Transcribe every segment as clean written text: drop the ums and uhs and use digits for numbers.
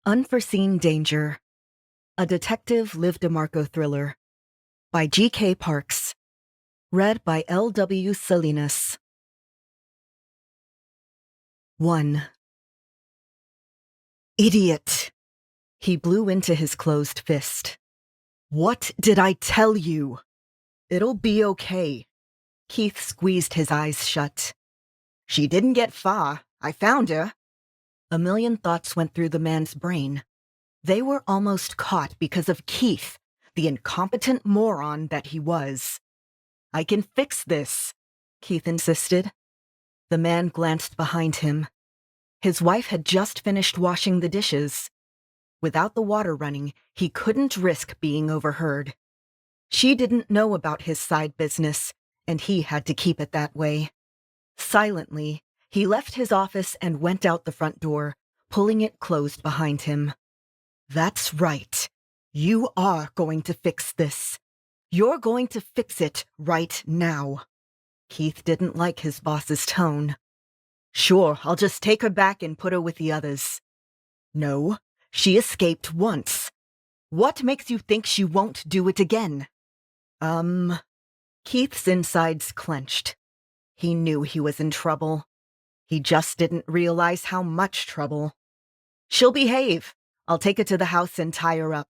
Unforeseen Danger, a Detective Liv DeMarco thriller by g.k.parks, read by L.W. Salinas. 1. Idiot! He blew into his closed fist. What did I tell you? It'll be okay. Keith squeezed his eyes shut. She didn't get far. I found her. A million thoughts went through the man's brain. They were almost caught because of Keith, the incompetent moron that he was. I can fix this, Keith insisted. The man glanced behind him. His wife had just finished washing the dishes. Without the water running, he couldn't risk being overheard. She didn't know about his side business, and he had to keep it that way. Silently, he left his office and went out the front door, pulling it closed behind him. That's right. You are going to fix this. You're going to fix it right now. Keith didn't like his boss's tone. Sure, I'll just take her back and put her with the others. No, she escaped once. What makes you think she won't do it again? Keith's insides clenched. He knew he was in trouble. He just didn't realize how much trouble. She'll behave. I'll take her to the house and tie her up.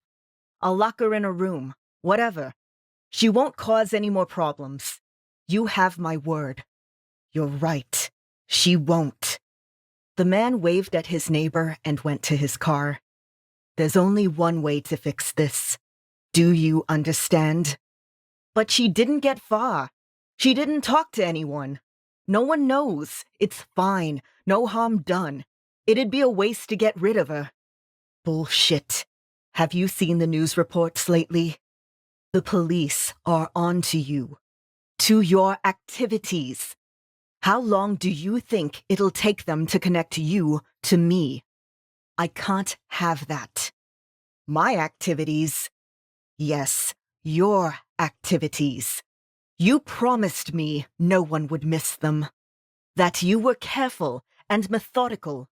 I'll lock her in a room. Whatever. She won't cause any more problems. You have my word. You're right. She won't. The man waved at his neighbor and went to his car. There's only one way to fix this. Do you understand? But she didn't get far. She didn't talk to anyone. No one knows. It's fine. No harm done. It'd be a waste to get rid of her. Bullshit. Have you seen the news reports lately? The police are on to you. To your activities. How long do you think it'll take them to connect you to me? I can't have that. My activities? Yes, your activities. You promised me no one would miss them. That you were careful and methodical.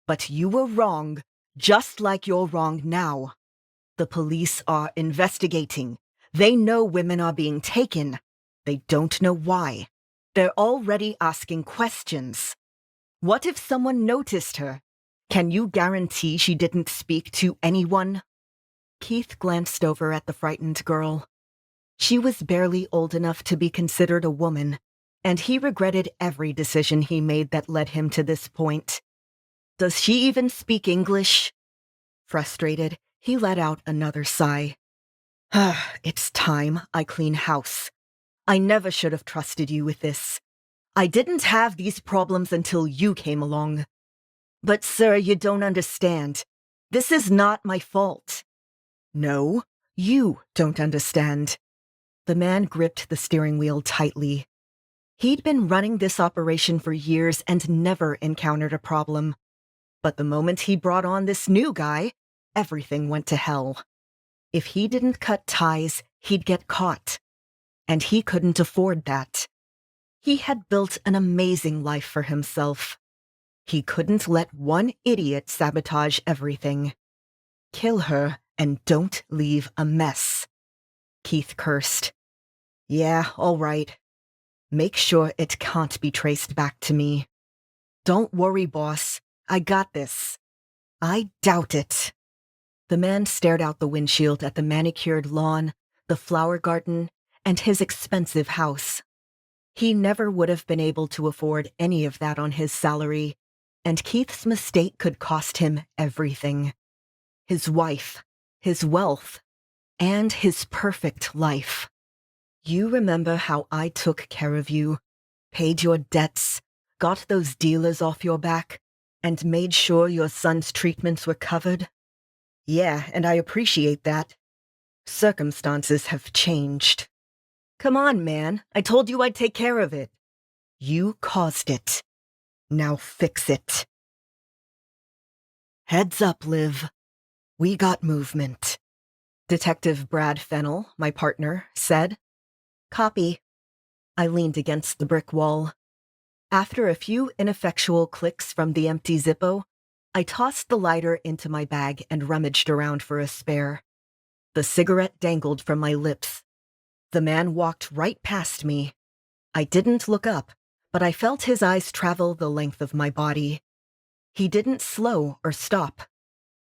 But you were wrong, just like you're wrong now. The police are investigating. They know women are being taken. They don't know why. They're already asking questions. What if someone noticed her? Can you guarantee she didn't speak to anyone? Keith glanced over at the frightened girl. She was barely old enough to be considered a woman, and he regretted every decision he made that led him to this point. Does she even speak English? Frustrated, he let out another sigh. It's time I clean house. I never should have trusted you with this. I didn't have these problems until you came along. But sir, you don't understand. This is not my fault. No, you don't understand. The man gripped the steering wheel tightly. He'd been running this operation for years and never encountered a problem. But the moment he brought on this new guy, everything went to hell. If he didn't cut ties, he'd get caught. And he couldn't afford that. He had built an amazing life for himself. He couldn't let one idiot sabotage everything. Kill her and don't leave a mess. Keith cursed. Yeah, all right. Make sure it can't be traced back to me. Don't worry, boss. I got this. I doubt it. The man stared out the windshield at the manicured lawn, the flower garden, and his expensive house. He never would have been able to afford any of that on his salary, and Keith's mistake could cost him everything. His wife, his wealth, and his perfect life. You remember how I took care of you, paid your debts, got those dealers off your back, and made sure your son's treatments were covered? Yeah, and I appreciate that. Circumstances have changed. Come on, man. I told you I'd take care of it. You caused it. Now fix it. Heads up, Liv. We got movement. Detective Brad Fennell, my partner, said. Copy. I leaned against the brick wall. After a few ineffectual clicks from the empty Zippo, I tossed the lighter into my bag and rummaged around for a spare. The cigarette dangled from my lips. The man walked right past me. I didn't look up, but I felt his eyes travel the length of my body. He didn't slow or stop.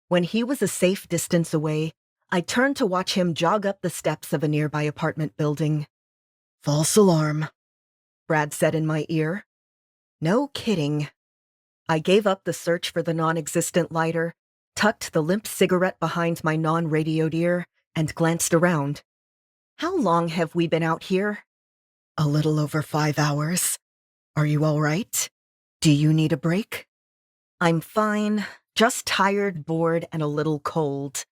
When he was a safe distance away, I turned to watch him jog up the steps of a nearby apartment building. "False alarm," Brad said in my ear. No kidding. I gave up the search for the non-existent lighter, tucked the limp cigarette behind my non-radioed ear, and glanced around. "How long have we been out here?" "A little over 5 hours. Are you all right? Do you need a break?" "I'm fine. Just tired, bored, and a little cold."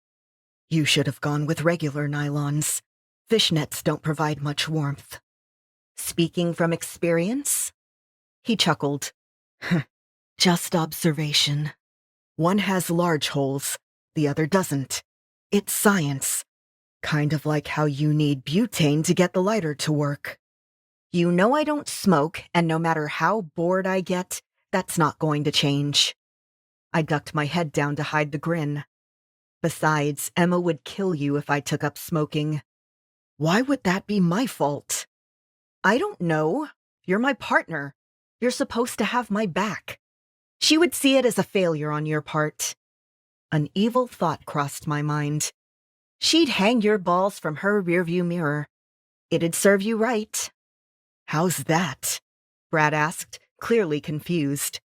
"You should have gone with regular nylons. Fishnets don't provide much warmth." "Speaking from experience?" He chuckled. "Just observation. One has large holes, the other doesn't. It's science. Kind of like how you need butane to get the lighter to work." "You know I don't smoke, and no matter how bored I get, that's not going to change." I ducked my head down to hide the grin. "Besides, Emma would kill you if I took up smoking." "Why would that be my fault?" "I don't know. You're my partner. You're supposed to have my back. She would see it as a failure on your part." An evil thought crossed my mind. "She'd hang your balls from her rearview mirror. It'd serve you right." "How's that?" Brad asked, clearly confused.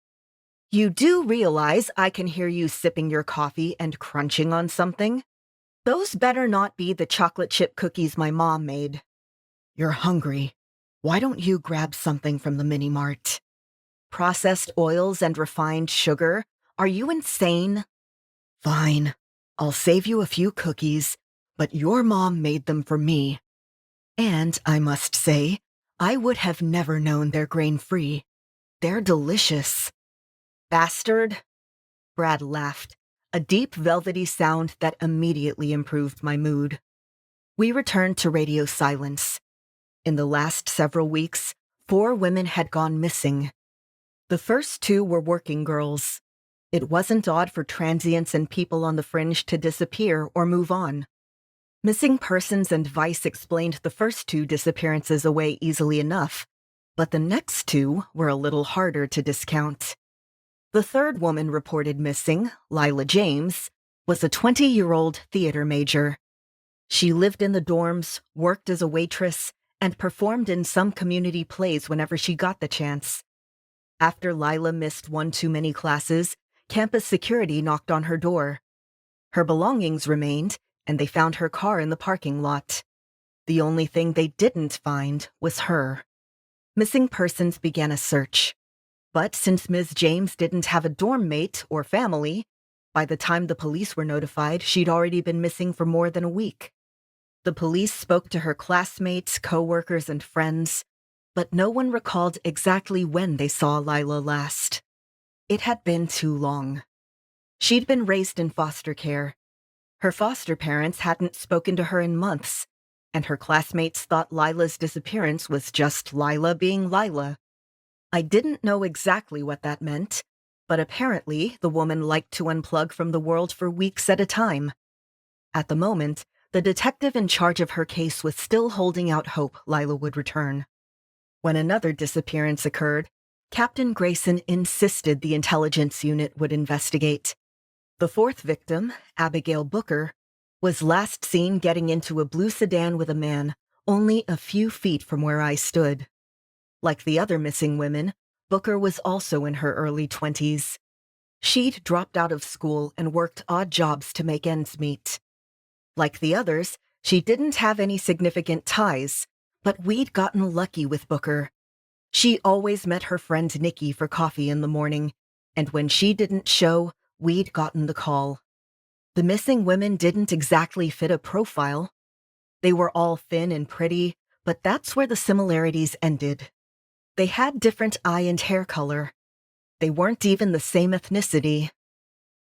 "You do realize I can hear you sipping your coffee and crunching on something? Those better not be the chocolate chip cookies my mom made." "You're hungry. Why don't you grab something from the mini-mart?" "Processed oils and refined sugar? Are you insane?" "Fine. I'll save you a few cookies, but your mom made them for me. And I must say, I would have never known they're grain-free. They're delicious." "Bastard." Brad laughed, a deep velvety sound that immediately improved my mood. We returned to radio silence. In the last several weeks, 4 women had gone missing. The first 2 were working girls. It wasn't odd for transients and people on the fringe to disappear or move on. Missing Persons and Vice explained the first 2 disappearances away easily enough, but the next 2 were a little harder to discount. The third woman reported missing, Lila James, was a 20-year-old theater major. She lived in the dorms, worked as a waitress, and performed in some community plays whenever she got the chance. After Lila missed one too many classes, campus security knocked on her door. Her belongings remained, and they found her car in the parking lot. The only thing they didn't find was her. Missing Persons began a search. But since Ms. James didn't have a dorm mate or family, by the time the police were notified, she'd already been missing for more than a week. The police spoke to her classmates, co-workers, and friends, but no one recalled exactly when they saw Lila last. It had been too long. She'd been raised in foster care. Her foster parents hadn't spoken to her in months, and her classmates thought Lila's disappearance was just Lila being Lila. I didn't know exactly what that meant, but apparently the woman liked to unplug from the world for weeks at a time. At the moment, the detective in charge of her case was still holding out hope Lila would return. When another disappearance occurred, Captain Grayson insisted the intelligence unit would investigate. The 4th victim, Abigail Booker, was last seen getting into a blue sedan with a man, only a few feet from where I stood. Like the other missing women, Booker was also in her early 20s. She'd dropped out of school and worked odd jobs to make ends meet. Like the others, she didn't have any significant ties, but we'd gotten lucky with Booker. She always met her friend Nikki for coffee in the morning, and when she didn't show, we'd gotten the call. The missing women didn't exactly fit a profile. They were all thin and pretty, but that's where the similarities ended. They had different eye and hair color. They weren't even the same ethnicity.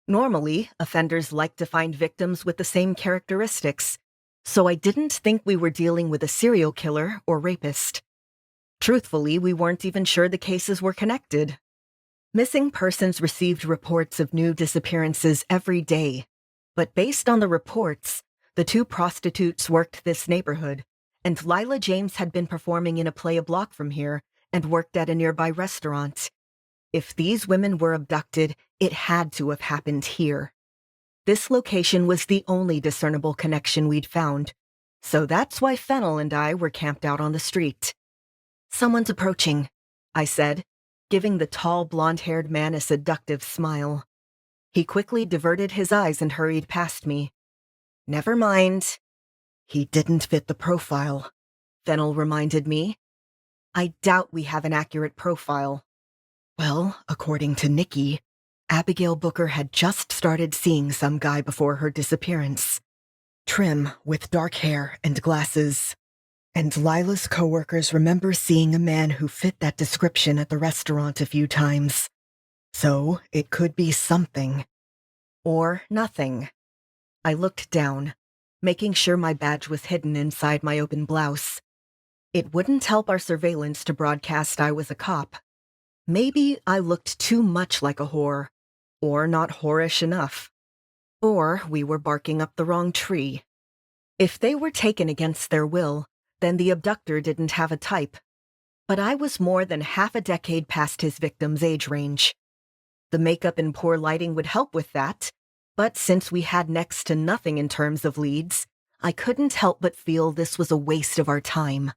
Normally, offenders like to find victims with the same characteristics, so I didn't think we were dealing with a serial killer or rapist. Truthfully, we weren't even sure the cases were connected. Missing persons received reports of new disappearances every day, but based on the reports, the two prostitutes worked this neighborhood, and Lila James had been performing in a play a block from here and worked at a nearby restaurant. If these women were abducted, it had to have happened here. This location was the only discernible connection we'd found, so that's why Fennel and I were camped out on the street. "Someone's approaching," I said, giving the tall, blonde-haired man a seductive smile. He quickly diverted his eyes and hurried past me. "Never mind." "He didn't fit the profile," Fennel reminded me. "I doubt we have an accurate profile." "Well, according to Nikki, Abigail Booker had just started seeing some guy before her disappearance. Trim, with dark hair and glasses. And Lila's coworkers remember seeing a man who fit that description at the restaurant a few times. So, it could be something. Or nothing." I looked down, making sure my badge was hidden inside my open blouse. It wouldn't help our surveillance to broadcast I was a cop. Maybe I looked too much like a whore, or not whorish enough. Or we were barking up the wrong tree. If they were taken against their will, then the abductor didn't have a type. But I was more than half a decade past his victim's age range. The makeup and poor lighting would help with that, but since we had next to nothing in terms of leads, I couldn't help but feel this was a waste of our time.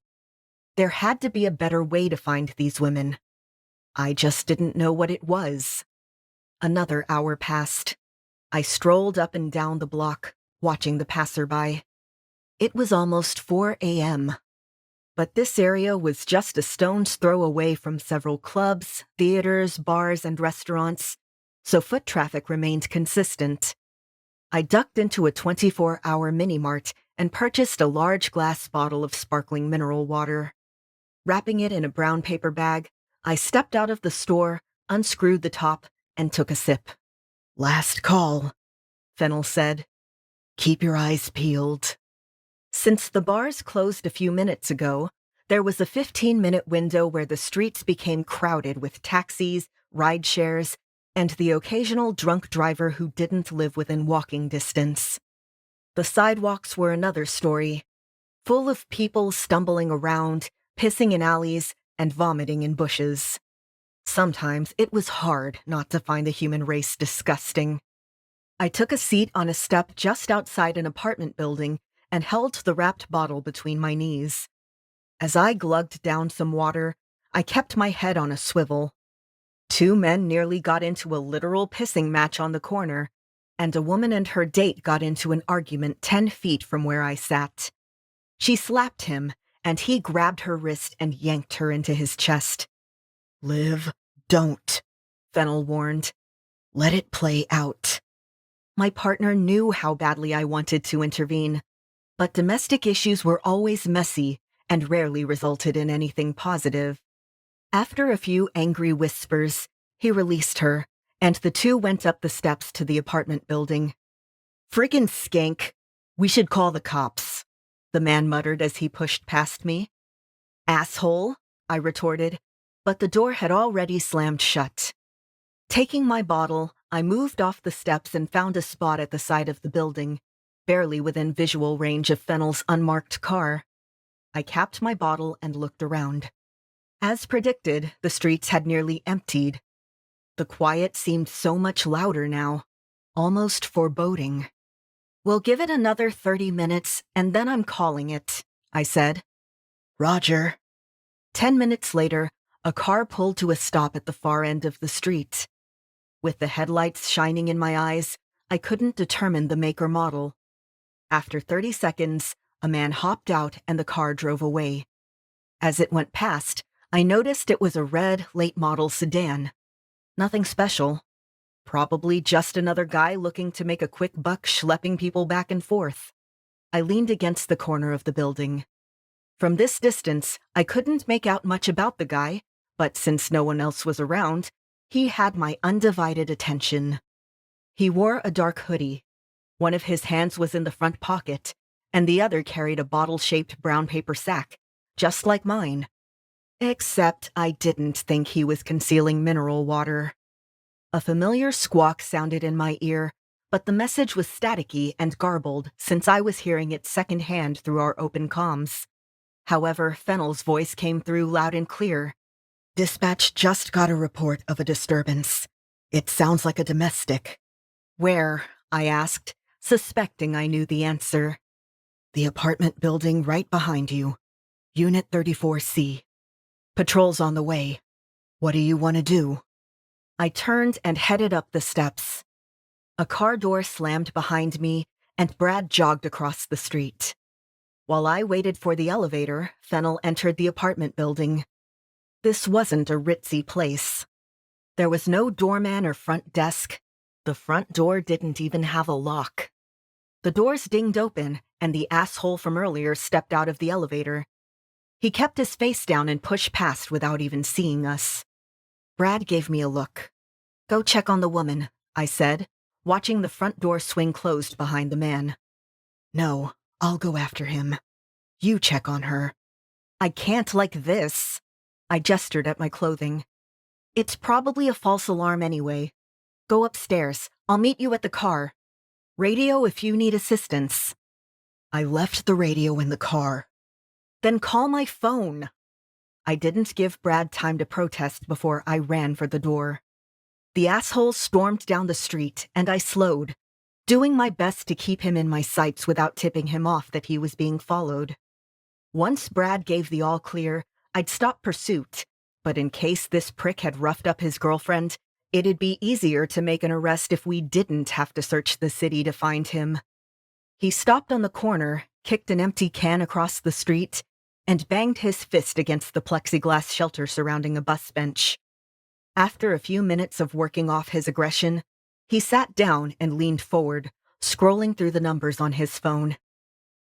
There had to be a better way to find these women. I just didn't know what it was. Another hour passed. I strolled up and down the block, watching the passerby. It was almost 4 a.m. But this area was just a stone's throw away from several clubs, theaters, bars, and restaurants, so foot traffic remained consistent. I ducked into a 24-hour mini-mart and purchased a large glass bottle of sparkling mineral water. Wrapping it in a brown paper bag, I stepped out of the store, unscrewed the top, and took a sip. "Last call," Fennel said. "Keep your eyes peeled." Since the bars closed a few minutes ago, there was a 15-minute window where the streets became crowded with taxis, ride shares, and the occasional drunk driver who didn't live within walking distance. The sidewalks were another story, full of people stumbling around, pissing in alleys, and vomiting in bushes. Sometimes it was hard not to find the human race disgusting. I took a seat on a step just outside an apartment building and held the wrapped bottle between my knees. As I glugged down some water, I kept my head on a swivel. Two men nearly got into a literal pissing match on the corner, and a woman and her date got into an argument 10 feet from where I sat. She slapped him, and he grabbed her wrist and yanked her into his chest. "Liv, don't," Fennel warned. "Let it play out." My partner knew how badly I wanted to intervene, but domestic issues were always messy and rarely resulted in anything positive. After a few angry whispers, he released her, and the two went up the steps to the apartment building. "Friggin' skank. We should call the cops," the man muttered as he pushed past me. "Asshole," I retorted, but the door had already slammed shut. Taking my bottle, I moved off the steps and found a spot at the side of the building, barely within visual range of Fennel's unmarked car. I capped my bottle and looked around. As predicted, the streets had nearly emptied. The quiet seemed so much louder now, almost foreboding. "We'll give it another 30 minutes, and then I'm calling it," I said. "Roger." 10 minutes later, a car pulled to a stop at the far end of the street. With the headlights shining in my eyes, I couldn't determine the make or model. After 30 seconds, a man hopped out and the car drove away. As it went past, I noticed it was a red, late-model sedan. Nothing special. Probably just another guy looking to make a quick buck schlepping people back and forth. I leaned against the corner of the building. From this distance, I couldn't make out much about the guy, but since no one else was around, he had my undivided attention. He wore a dark hoodie. One of his hands was in the front pocket, and the other carried a bottle-shaped brown paper sack, just like mine. Except I didn't think he was concealing mineral water. A familiar squawk sounded in my ear, but the message was staticky and garbled since I was hearing it secondhand through our open comms. However, Fennel's voice came through loud and clear. "Dispatch just got a report of a disturbance. It sounds like a domestic." "Where?" I asked, suspecting I knew the answer. "The apartment building right behind you. Unit 34C. Patrol's on the way. What do you want to do?" I turned and headed up the steps. A car door slammed behind me, and Brad jogged across the street. While I waited for the elevator, Fennel entered the apartment building. This wasn't a ritzy place. There was no doorman or front desk. The front door didn't even have a lock. The doors dinged open, and the asshole from earlier stepped out of the elevator. He kept his face down and pushed past without even seeing us. Brad gave me a look. "Go check on the woman," I said, watching the front door swing closed behind the man. "No, I'll go after him. You check on her." "I can't like this." I gestured at my clothing. "It's probably a false alarm anyway. Go upstairs. I'll meet you at the car. Radio if you need assistance." "I left the radio in the car." "Then call my phone." I didn't give Brad time to protest before I ran for the door. The asshole stormed down the street, and I slowed, doing my best to keep him in my sights without tipping him off that he was being followed. Once Brad gave the all clear, I'd stop pursuit, but in case this prick had roughed up his girlfriend, it'd be easier to make an arrest if we didn't have to search the city to find him. He stopped on the corner, kicked an empty can across the street, and banged his fist against the plexiglass shelter surrounding a bus bench. After a few minutes of working off his aggression, he sat down and leaned forward, scrolling through the numbers on his phone.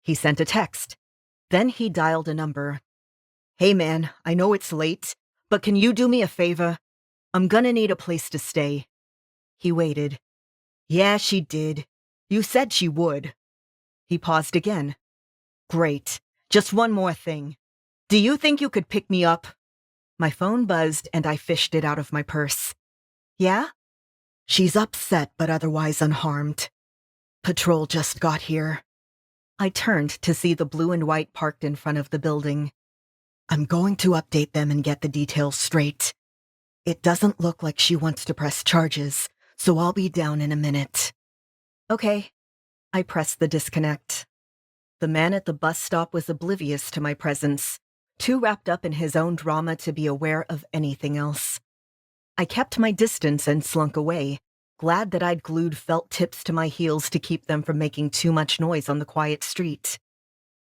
He sent a text. Then he dialed a number. "Hey man, I know it's late, but can you do me a favor? I'm gonna need a place to stay." He waited. "Yeah, she did. You said she would." He paused again. "Great. Just one more thing. Do you think you could pick me up?" My phone buzzed and I fished it out of my purse. "Yeah?" "She's upset but otherwise unharmed. Patrol just got here." I turned to see the blue and white parked in front of the building. "I'm going to update them and get the details straight. It doesn't look like she wants to press charges, so I'll be down in a minute." "Okay." I pressed the disconnect. The man at the bus stop was oblivious to my presence, too wrapped up in his own drama to be aware of anything else. I kept my distance and slunk away, glad that I'd glued felt tips to my heels to keep them from making too much noise on the quiet street.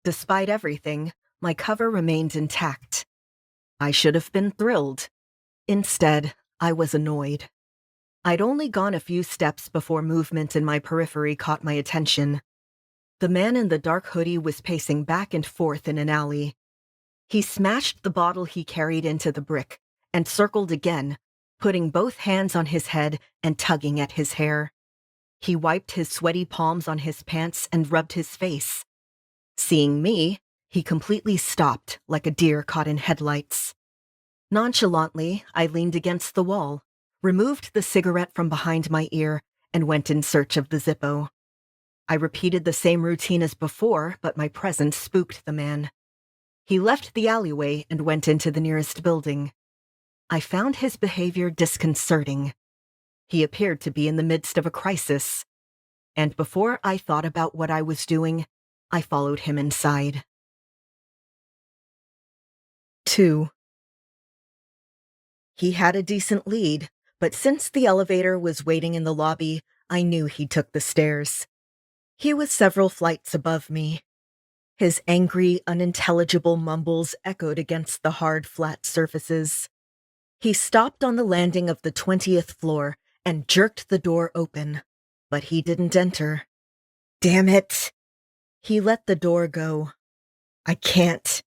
Despite everything, my cover remained intact. I should have been thrilled. Instead, I was annoyed. I'd only gone a few steps before movement in my periphery caught my attention. The man in the dark hoodie was pacing back and forth in an alley. He smashed the bottle he carried into the brick and circled again, putting both hands on his head and tugging at his hair. He wiped his sweaty palms on his pants and rubbed his face. Seeing me, he completely stopped like a deer caught in headlights. Nonchalantly, I leaned against the wall, removed the cigarette from behind my ear, and went in search of the Zippo. I repeated the same routine as before, but my presence spooked the man. He left the alleyway and went into the nearest building. I found his behavior disconcerting. He appeared to be in the midst of a crisis. And before I thought about what I was doing, I followed him inside. 2. He had a decent lead, but since the elevator was waiting in the lobby, I knew he took the stairs. He was several flights above me. His angry, unintelligible mumbles echoed against the hard, flat surfaces. He stopped on the landing of the 20th floor and jerked the door open, but he didn't enter. Damn it! He let the door go. I can't.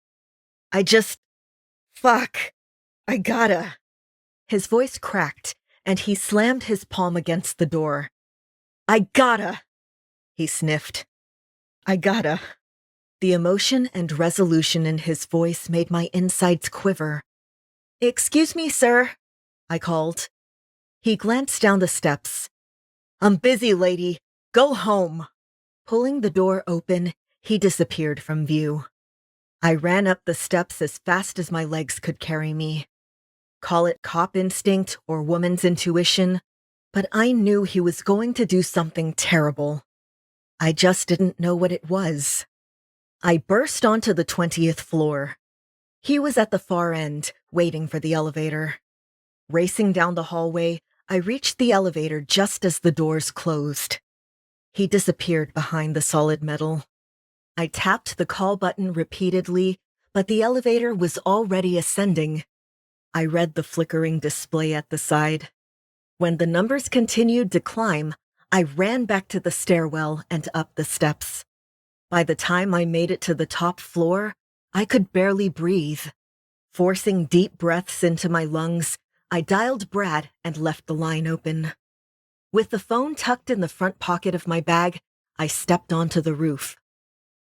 Fuck! I gotta. His voice cracked, and he slammed his palm against the door. I gotta! He sniffed. I gotta. The emotion and resolution in his voice made my insides quiver. Excuse me, sir, I called. He glanced down the steps. "I'm busy, lady. Go home." Pulling the door open, he disappeared from view. I ran up the steps as fast as my legs could carry me. Call it cop instinct or woman's intuition, but I knew he was going to do something terrible. I just didn't know what it was. I burst onto the 20th floor. He was at the far end, waiting for the elevator. Racing down the hallway, I reached the elevator just as the doors closed. He disappeared behind the solid metal. I tapped the call button repeatedly, but the elevator was already ascending. I read the flickering display at the side. When the numbers continued to climb, I ran back to the stairwell and up the steps. By the time I made it to the top floor, I could barely breathe. Forcing deep breaths into my lungs, I dialed Brad and left the line open. With the phone tucked in the front pocket of my bag, I stepped onto the roof.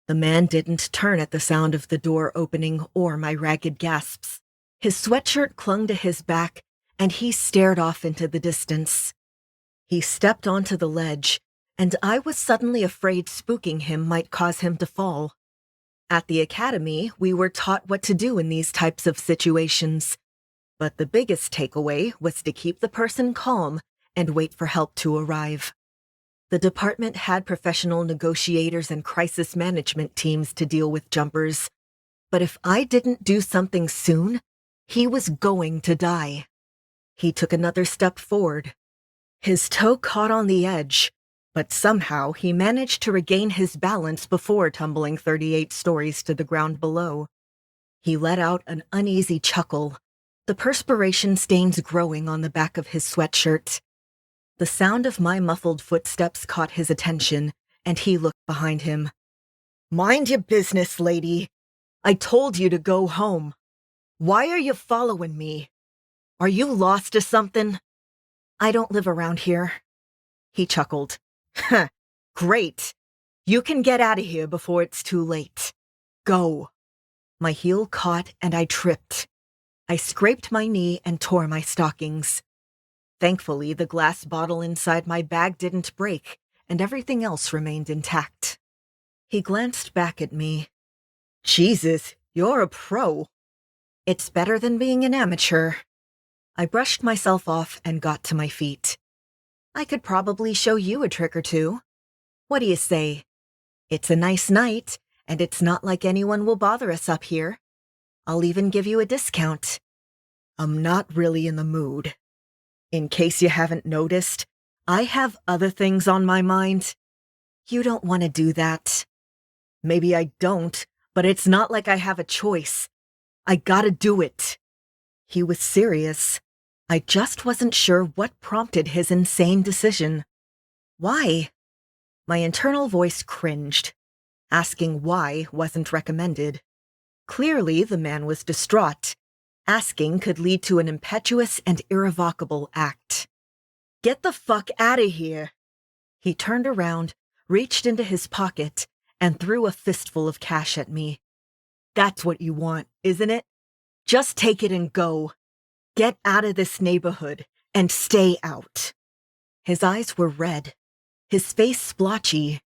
The man didn't turn at the sound of the door opening or my ragged gasps. His sweatshirt clung to his back, and he stared off into the distance. He stepped onto the ledge, and I was suddenly afraid spooking him might cause him to fall. At the academy, we were taught what to do in these types of situations. But the biggest takeaway was to keep the person calm and wait for help to arrive. The department had professional negotiators and crisis management teams to deal with jumpers. But if I didn't do something soon, he was going to die. He took another step forward. His toe caught on the edge, but somehow he managed to regain his balance before tumbling 38 stories to the ground below. He let out an uneasy chuckle, the perspiration stains growing on the back of his sweatshirt. The sound of my muffled footsteps caught his attention, and he looked behind him. "Mind your business, lady. I told you to go home. Why are you following me? Are you lost or something?" "I don't live around here." He chuckled. "Huh, great. You can get out of here before it's too late. Go." My heel caught and I tripped. I scraped my knee and tore my stockings. Thankfully, the glass bottle inside my bag didn't break, and everything else remained intact. He glanced back at me. "Jesus, you're a pro." "It's better than being an amateur." I brushed myself off and got to my feet. "I could probably show you a trick or two. What do you say? It's a nice night, and it's not like anyone will bother us up here. I'll even give you a discount." "I'm not really in the mood. In case you haven't noticed, I have other things on my mind." "You don't want to do that." "Maybe I don't, but it's not like I have a choice. I gotta do it." He was serious. I just wasn't sure what prompted his insane decision. "Why?" My internal voice cringed. Asking why wasn't recommended. Clearly, the man was distraught. Asking could lead to an impetuous and irrevocable act. "Get the fuck out of here." He turned around, reached into his pocket, and threw a fistful of cash at me. "That's what you want, isn't it? Just take it and go. Get out of this neighborhood and stay out." His eyes were red, his face splotchy.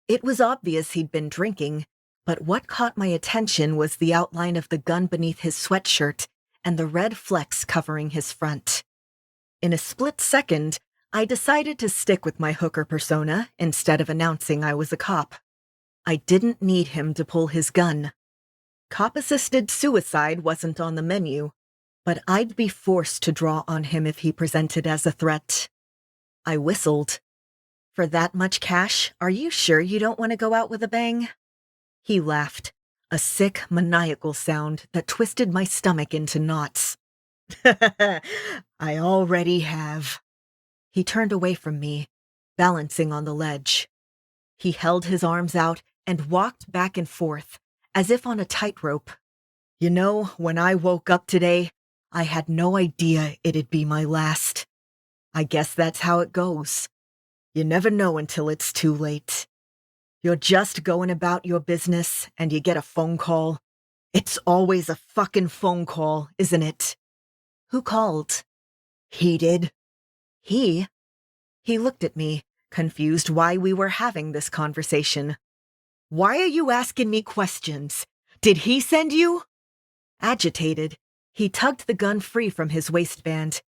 It was obvious he'd been drinking, but what caught my attention was the outline of the gun beneath his sweatshirt and the red flecks covering his front. In a split second, I decided to stick with my hooker persona instead of announcing I was a cop. I didn't need him to pull his gun. Cop-assisted suicide wasn't on the menu, but I'd be forced to draw on him if he presented as a threat. I whistled. "For that much cash, are you sure you don't want to go out with a bang?" He laughed, a sick, maniacal sound that twisted my stomach into knots. "I already have." He turned away from me, balancing on the ledge. He held his arms out and walked back and forth, as if on a tightrope. "You know, when I woke up today, I had no idea it'd be my last. I guess that's how it goes. You never know until it's too late. You're just going about your business and you get a phone call. It's always a fucking phone call, isn't it?" "Who called?" "He did." He? He looked at me, confused why we were having this conversation. Why are you asking me questions? Did he send you? Agitated, he tugged the gun free from his waistband.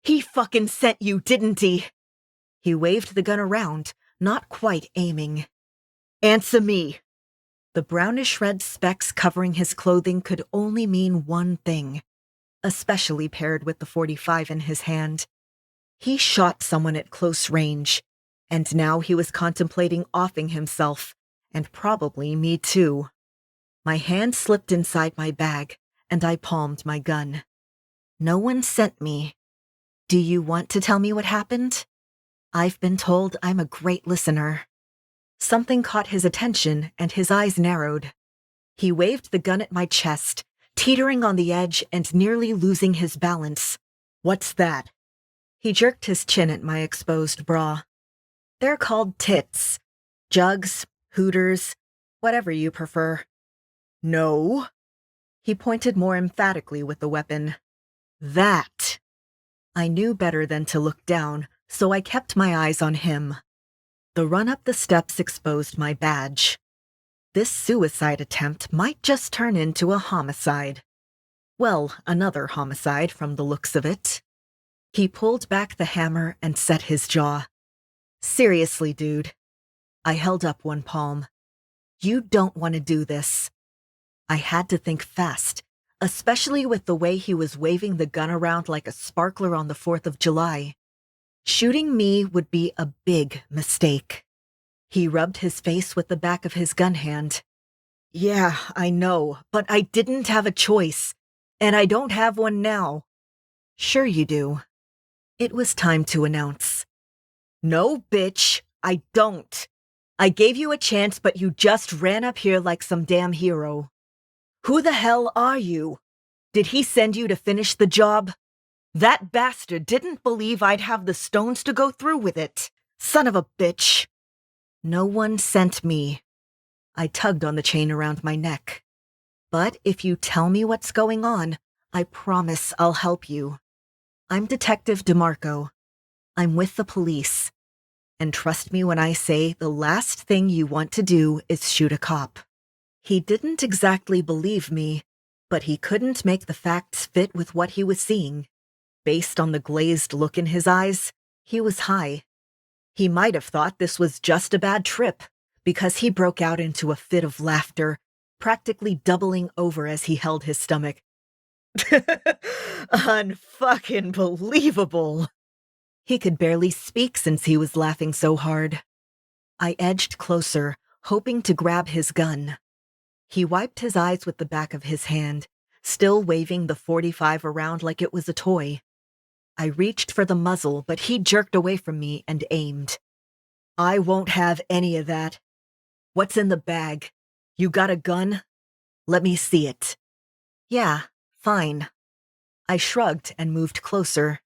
He fucking sent you, didn't he? He waved the gun around, not quite aiming. Answer me. The brownish red specks covering his clothing could only mean one thing, especially paired with the .45 in his hand. He shot someone at close range, and now he was contemplating offing himself, and probably me too. My hand slipped inside my bag, and I palmed my gun. No one sent me. Do you want to tell me what happened? I've been told I'm a great listener. Something caught his attention, and his eyes narrowed. He waved the gun at my chest, teetering on the edge and nearly losing his balance. What's that? He jerked his chin at my exposed bra. They're called tits. Jugs, hooters, whatever you prefer. No. He pointed more emphatically with the weapon. That. I knew better than to look down, so I kept my eyes on him. The run up the steps exposed my badge. This suicide attempt might just turn into a homicide. Well, another homicide from the looks of it. He pulled back the hammer and set his jaw. Seriously, dude. I held up one palm. You don't want to do this. I had to think fast, especially with the way he was waving the gun around like a sparkler on the 4th of July. Shooting me would be a big mistake. He rubbed his face with the back of his gun hand. Yeah, I know, but I didn't have a choice, and I don't have one now. Sure you do. It was time to announce. No, bitch, I don't. I gave you a chance, but you just ran up here like some damn hero. Who the hell are you? Did he send you to finish the job? That bastard didn't believe I'd have the stones to go through with it. Son of a bitch. No one sent me. I tugged on the chain around my neck. But if you tell me what's going on, I promise I'll help you. I'm Detective DeMarco. I'm with the police. And trust me when I say the last thing you want to do is shoot a cop. He didn't exactly believe me, but he couldn't make the facts fit with what he was seeing. Based on the glazed look in his eyes, he was high. He might have thought this was just a bad trip, because he broke out into a fit of laughter, practically doubling over as he held his stomach. Unfucking believable. He could barely speak since he was laughing so hard. I edged closer, hoping to grab his gun. He wiped his eyes with the back of his hand, still waving the .45 around like it was a toy. I reached for the muzzle, but he jerked away from me and aimed. I won't have any of that. What's in the bag? You got a gun? Let me see it. Yeah, fine. I shrugged and moved closer.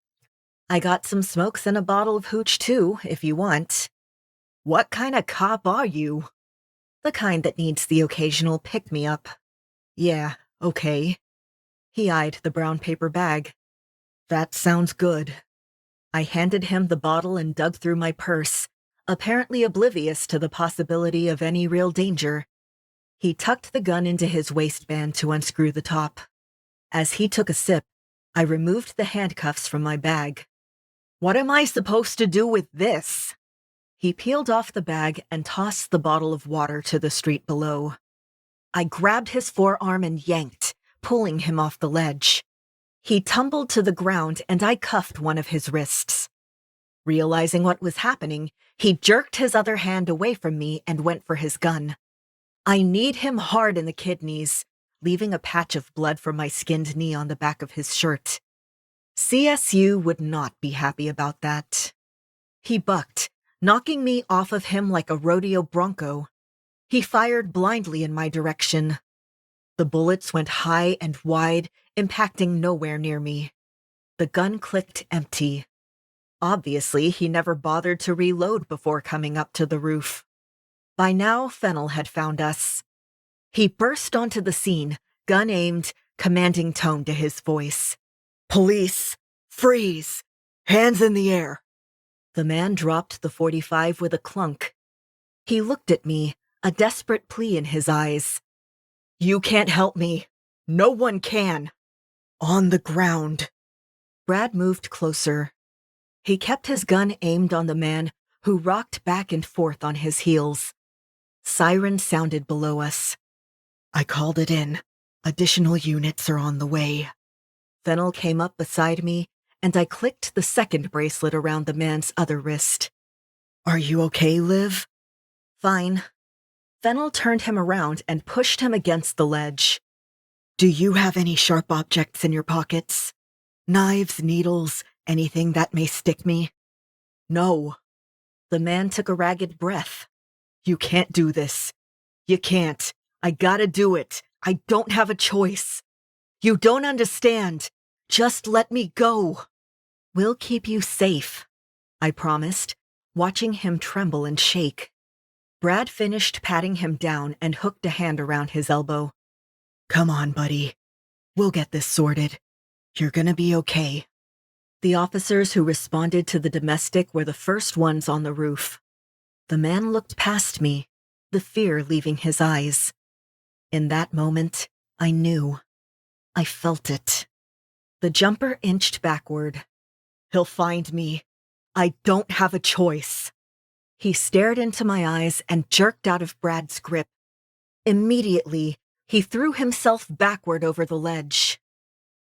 I got some smokes and a bottle of hooch too, if you want. What kind of cop are you? The kind that needs the occasional pick-me-up. Yeah, okay. He eyed the brown paper bag. That sounds good. I handed him the bottle and dug through my purse, apparently oblivious to the possibility of any real danger. He tucked the gun into his waistband to unscrew the top. As he took a sip, I removed the handcuffs from my bag. What am I supposed to do with this? He peeled off the bag and tossed the bottle of water to the street below. I grabbed his forearm and yanked, pulling him off the ledge. He tumbled to the ground and I cuffed one of his wrists. Realizing what was happening, he jerked his other hand away from me and went for his gun. I kneed him hard in the kidneys, leaving a patch of blood from my skinned knee on the back of his shirt. CSU would not be happy about that. He bucked, knocking me off of him like a rodeo bronco. He fired blindly in my direction. The bullets went high and wide, impacting nowhere near me. The gun clicked empty. Obviously, he never bothered to reload before coming up to the roof. By now, Fennel had found us. He burst onto the scene, gun aimed, commanding tone to his voice. Police, freeze! Hands in the air. The man dropped the .45 with a clunk. He looked at me, a desperate plea in his eyes. You can't help me. No one can. On the ground. Brad moved closer. He kept his gun aimed on the man, who rocked back and forth on his heels. Sirens sounded below us. I called it in. Additional units are on the way. Fennel came up beside me, and I clicked the second bracelet around the man's other wrist. Are you okay, Liv? Fine. Fennel turned him around and pushed him against the ledge. Do you have any sharp objects in your pockets? Knives, needles, anything that may stick me? No. The man took a ragged breath. You can't do this. You can't. I gotta do it. I don't have a choice. You don't understand. Just let me go. We'll keep you safe, I promised, watching him tremble and shake. Brad finished patting him down and hooked a hand around his elbow. Come on, buddy. We'll get this sorted. You're gonna be okay. The officers who responded to the domestic were the first ones on the roof. The man looked past me, the fear leaving his eyes. In that moment, I knew. I felt it. The jumper inched backward. He'll find me. I don't have a choice. He stared into my eyes and jerked out of Brad's grip. Immediately, he threw himself backward over the ledge.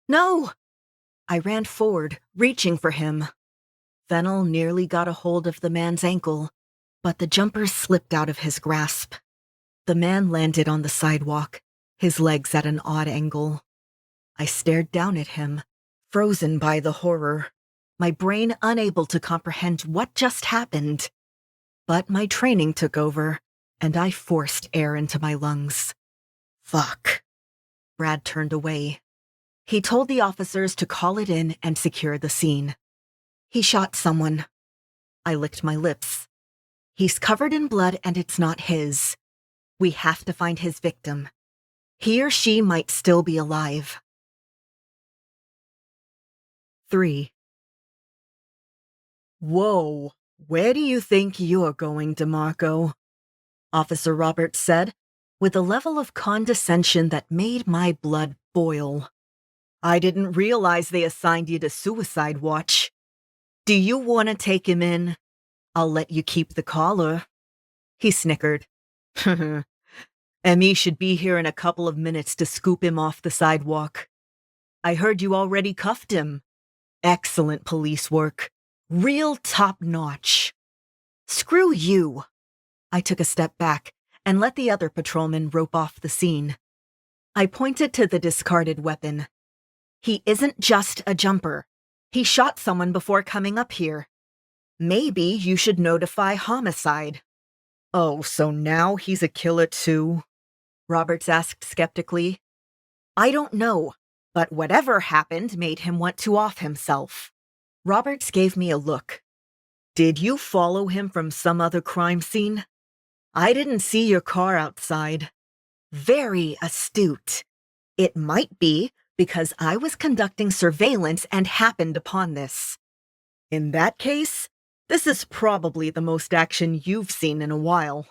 No! I ran forward, reaching for him. Fennel nearly got a hold of the man's ankle, but the jumper slipped out of his grasp. The man landed on the sidewalk, his legs at an odd angle. I stared down at him, frozen by the horror, my brain unable to comprehend what just happened. But my training took over, and I forced air into my lungs. Fuck. Brad turned away. He told the officers to call it in and secure the scene. He shot someone. I licked my lips. He's covered in blood and it's not his. We have to find his victim. He or she might still be alive. 3. Whoa, where do you think you're going, DeMarco? Officer Roberts said, with a level of condescension that made my blood boil. I didn't realize they assigned you to suicide watch. Do you want to take him in? I'll let you keep the collar. He snickered. Emmy should be here in a couple of minutes to scoop him off the sidewalk. I heard you already cuffed him. Excellent police work. Real top-notch. Screw you. I took a step back and let the other patrolman rope off the scene. I pointed to the discarded weapon. He isn't just a jumper. He shot someone before coming up here. Maybe you should notify homicide. Oh, so now he's a killer too? Roberts asked skeptically. I don't know, but whatever happened made him want to off himself. Roberts gave me a look. Did you follow him from some other crime scene? I didn't see your car outside. Very astute. It might be because I was conducting surveillance and happened upon this. In that case, this is probably the most action you've seen in a while.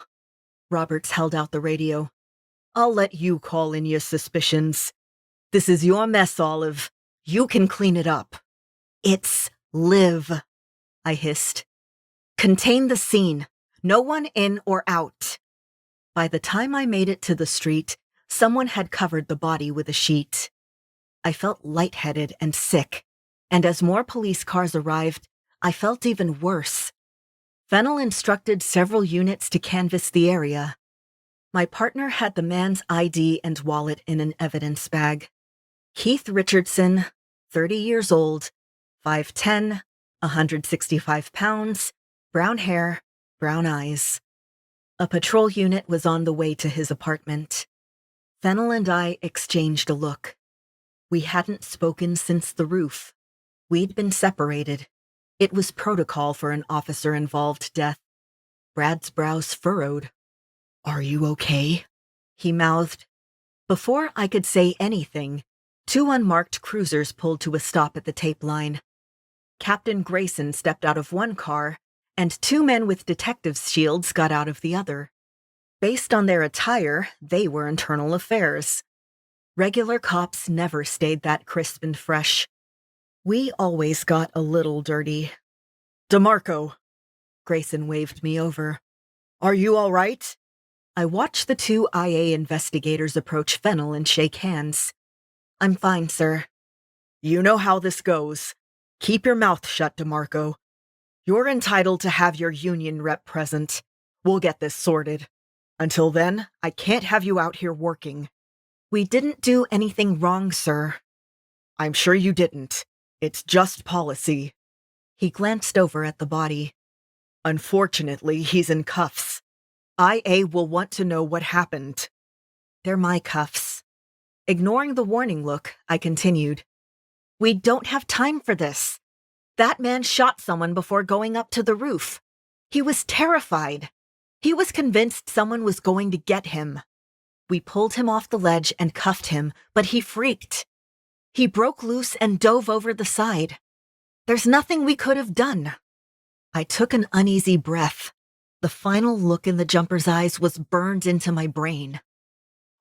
Roberts held out the radio. I'll let you call in your suspicions. This is your mess, Olive. You can clean it up. It's Liv, I hissed. Contain the scene. No one in or out. By the time I made it to the street, someone had covered the body with a sheet. I felt lightheaded and sick, and as more police cars arrived, I felt even worse. Fennel instructed several units to canvass the area. My partner had the man's ID and wallet in an evidence bag. Keith Richardson, 30 years old, 5'10", 165 pounds, brown hair, brown eyes. A patrol unit was on the way to his apartment. Fennel and I exchanged a look. We hadn't spoken since the roof. We'd been separated. It was protocol for an officer-involved death. Brad's brows furrowed. Are you okay? He mouthed. Before I could say anything, 2 unmarked cruisers pulled to a stop at the tape line. Captain Grayson stepped out of one car, and two men with detectives' shields got out of the other. Based on their attire, they were internal affairs. Regular cops never stayed that crisp and fresh. We always got a little dirty. "DeMarco," Grayson waved me over. "Are you all right?" I watched the two IA investigators approach Fennel and shake hands. "I'm fine, sir." "You know how this goes. Keep your mouth shut, DeMarco. You're entitled to have your union rep present. We'll get this sorted. Until then, I can't have you out here working." "We didn't do anything wrong, sir." "I'm sure you didn't. It's just policy." He glanced over at the body. "Unfortunately, he's in cuffs. IA will want to know what happened." "They're my cuffs." Ignoring the warning look, I continued. "We don't have time for this. That man shot someone before going up to the roof. He was terrified. He was convinced someone was going to get him. We pulled him off the ledge and cuffed him, but he freaked. He broke loose and dove over the side. There's nothing we could have done." I took an uneasy breath. The final look in the jumper's eyes was burned into my brain.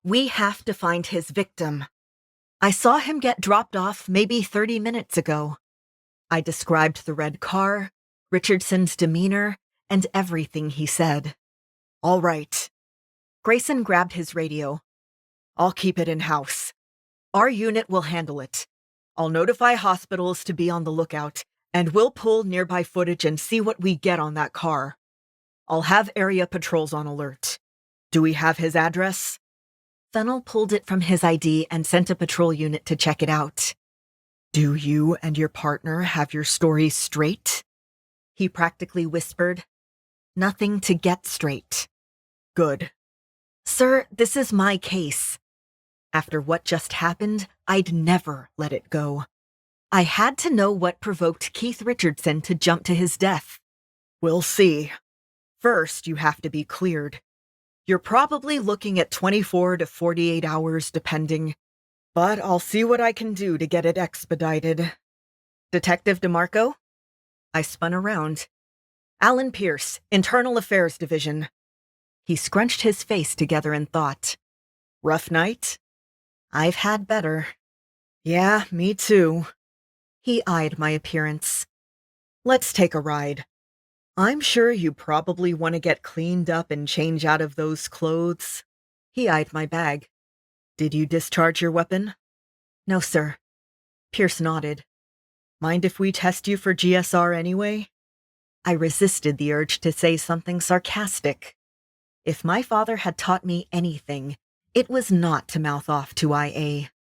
"We have to find his victim. I saw him get dropped off maybe 30 minutes ago." I described the red car, Richardson's demeanor, and everything he said. "All right." Grayson grabbed his radio. "I'll keep it in-house. Our unit will handle it. I'll notify hospitals to be on the lookout, and we'll pull nearby footage and see what we get on that car. I'll have area patrols on alert. Do we have his address?" Fennel pulled it from his ID and sent a patrol unit to check it out. "Do you and your partner have your story straight?" He practically whispered. "Nothing to get straight." "Good." "Sir, this is my case. After what just happened, I'd never let it go. I had to know what provoked Keith Richardson to jump to his death." "We'll see. First, you have to be cleared. You're probably looking at 24 to 48 hours, depending. But I'll see what I can do to get it expedited." "Detective DeMarco?" I spun around. "Alan Pierce, Internal Affairs Division." He scrunched his face together in thought. "Rough night?" "I've had better." "Yeah, me too." He eyed my appearance. "Let's take a ride. I'm sure you probably want to get cleaned up and change out of those clothes." He eyed my bag. "Did you discharge your weapon?" "No, sir." Pierce nodded. "Mind if we test you for GSR anyway?" I resisted the urge to say something sarcastic. If my father had taught me anything, it was not to mouth off to IA.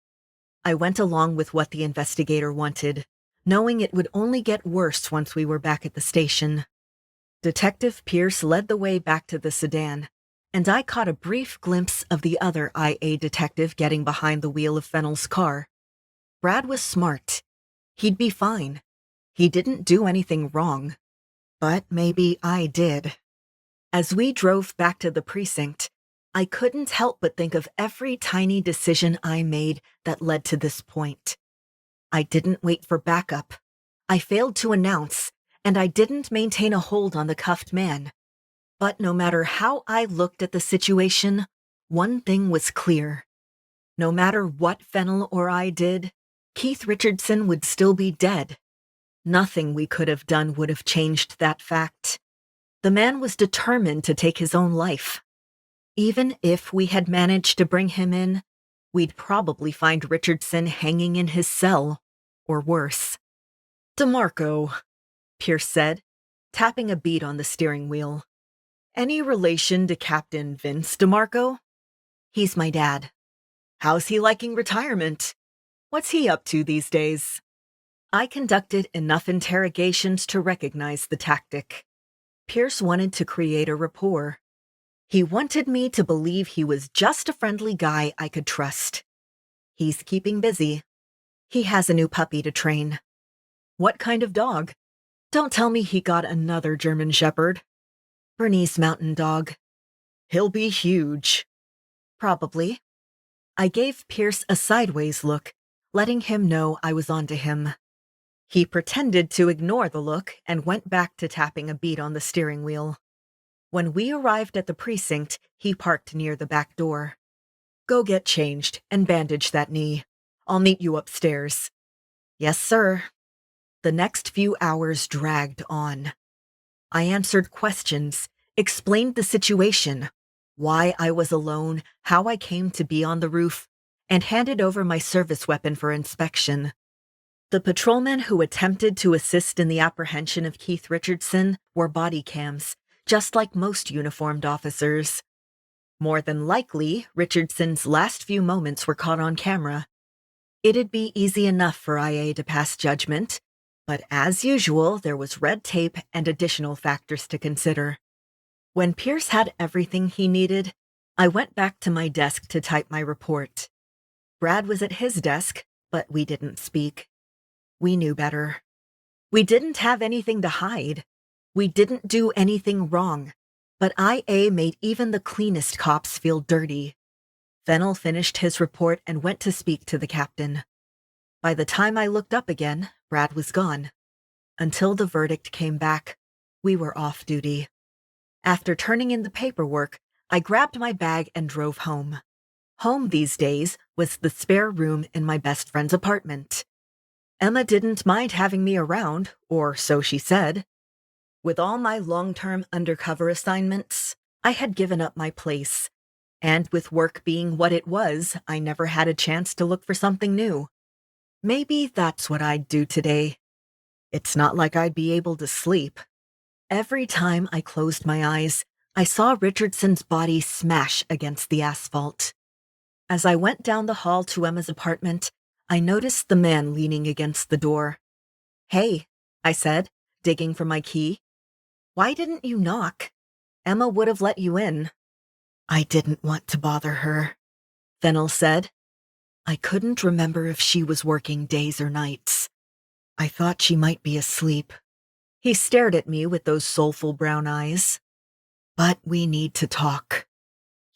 I went along with what the investigator wanted, knowing it would only get worse once we were back at the station. Detective Pierce led the way back to the sedan, and I caught a brief glimpse of the other IA detective getting behind the wheel of Fennel's car. Brad was smart. He'd be fine. He didn't do anything wrong. But maybe I did. As we drove back to the precinct, I couldn't help but think of every tiny decision I made that led to this point. I didn't wait for backup. I failed to announce, and I didn't maintain a hold on the cuffed man. But no matter how I looked at the situation, one thing was clear. No matter what Fennel or I did, Keith Richardson would still be dead. Nothing we could have done would have changed that fact. The man was determined to take his own life. Even if we had managed to bring him in, we'd probably find Richardson hanging in his cell, or worse. "DeMarco," Pierce said, tapping a bead on the steering wheel. "Any relation to Captain Vince DeMarco?" "He's my dad." "How's he liking retirement? What's he up to these days?" I conducted enough interrogations to recognize the tactic. Pierce wanted to create a rapport. He wanted me to believe he was just a friendly guy I could trust. He's keeping busy. He has a new puppy to train. "What kind of dog?" "Don't tell me he got another German Shepherd." "Bernese Mountain Dog." "He'll be huge." "Probably." I gave Pierce a sideways look, letting him know I was onto him. He pretended to ignore the look and went back to tapping a beat on the steering wheel. When we arrived at the precinct, he parked near the back door. "Go get changed and bandage that knee. I'll meet you upstairs." "Yes, sir." The next few hours dragged on. I answered questions, explained the situation, why I was alone, how I came to be on the roof, and handed over my service weapon for inspection. The patrolmen who attempted to assist in the apprehension of Keith Richardson wore body cams, just like most uniformed officers. More than likely, Richardson's last few moments were caught on camera. It'd be easy enough for IA to pass judgment, but as usual, there was red tape and additional factors to consider. When Pierce had everything he needed, I went back to my desk to type my report. Brad was at his desk, but we didn't speak. We knew better. We didn't have anything to hide. We didn't do anything wrong, but IA made even the cleanest cops feel dirty. Fennel finished his report and went to speak to the captain. By the time I looked up again, Brad was gone. Until the verdict came back, we were off duty. After turning in the paperwork, I grabbed my bag and drove home. Home these days was the spare room in my best friend's apartment. Emma didn't mind having me around, or so she said. With all my long-term undercover assignments, I had given up my place. And with work being what it was, I never had a chance to look for something new. Maybe that's what I'd do today. It's not like I'd be able to sleep. Every time I closed my eyes, I saw Richardson's body smash against the asphalt. As I went down the hall to Emma's apartment, I noticed the man leaning against the door. "Hey," I said, digging for my key. "Why didn't you knock? Emma would have let you in." "I didn't want to bother her," Fennel said. "I couldn't remember if she was working days or nights. I thought she might be asleep." He stared at me with those soulful brown eyes. "But we need to talk."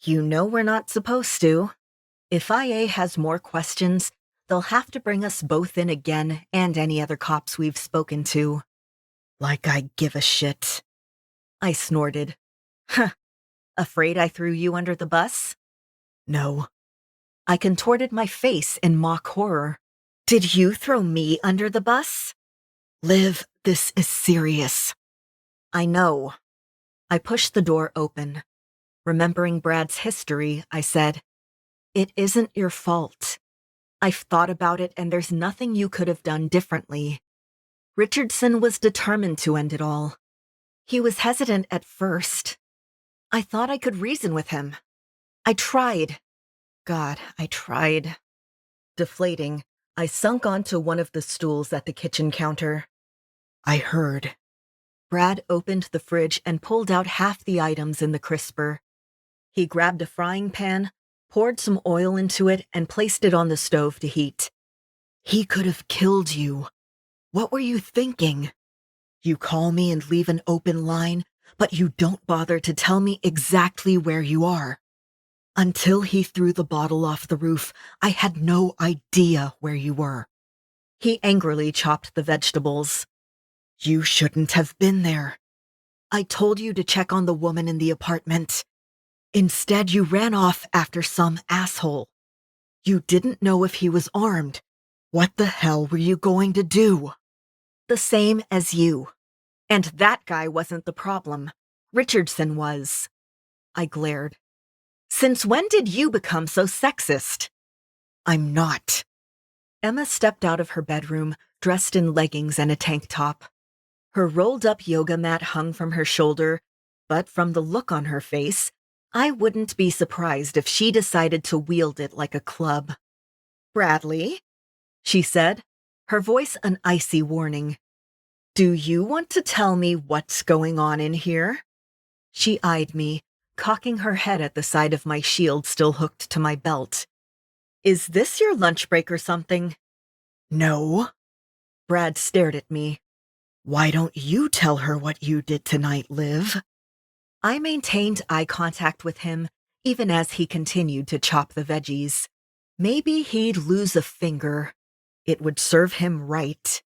"You know we're not supposed to. If IA has more questions, they'll have to bring us both in again and any other cops we've spoken to." "Like I give a shit." I snorted. "Huh. Afraid I threw you under the bus?" "No." I contorted my face in mock horror. "Did you throw me under the bus?" "Liv, this is serious." "I know." I pushed the door open. Remembering Brad's history, I said, "It isn't your fault. I've thought about it and there's nothing you could have done differently." Richardson was determined to end it all. He was hesitant at first. I thought I could reason with him. I tried. God, I tried. Deflating, I sunk onto one of the stools at the kitchen counter. "I heard." Brad opened the fridge and pulled out half the items in the crisper. He grabbed a frying pan, poured some oil into it, and placed it on the stove to heat. "He could have killed you. What were you thinking? You call me and leave an open line, but you don't bother to tell me exactly where you are. Until he threw the bottle off the roof, I had no idea where you were." He angrily chopped the vegetables. "You shouldn't have been there. I told you to check on the woman in the apartment. Instead, you ran off after some asshole. You didn't know if he was armed. What the hell were you going to do?" "The same as you. And that guy wasn't the problem. Richardson was." I glared. "Since when did you become so sexist?" "I'm not." Emma stepped out of her bedroom, dressed in leggings and a tank top. Her rolled-up yoga mat hung from her shoulder, but from the look on her face, I wouldn't be surprised if she decided to wield it like a club. "Bradley," she said, her voice an icy warning. "Do you want to tell me what's going on in here?" She eyed me, cocking her head at the side of my shield still hooked to my belt. "Is this your lunch break or something?" "No." Brad stared at me. "Why don't you tell her what you did tonight, Liv?" I maintained eye contact with him, even as he continued to chop the veggies. Maybe he'd lose a finger. It would serve him right.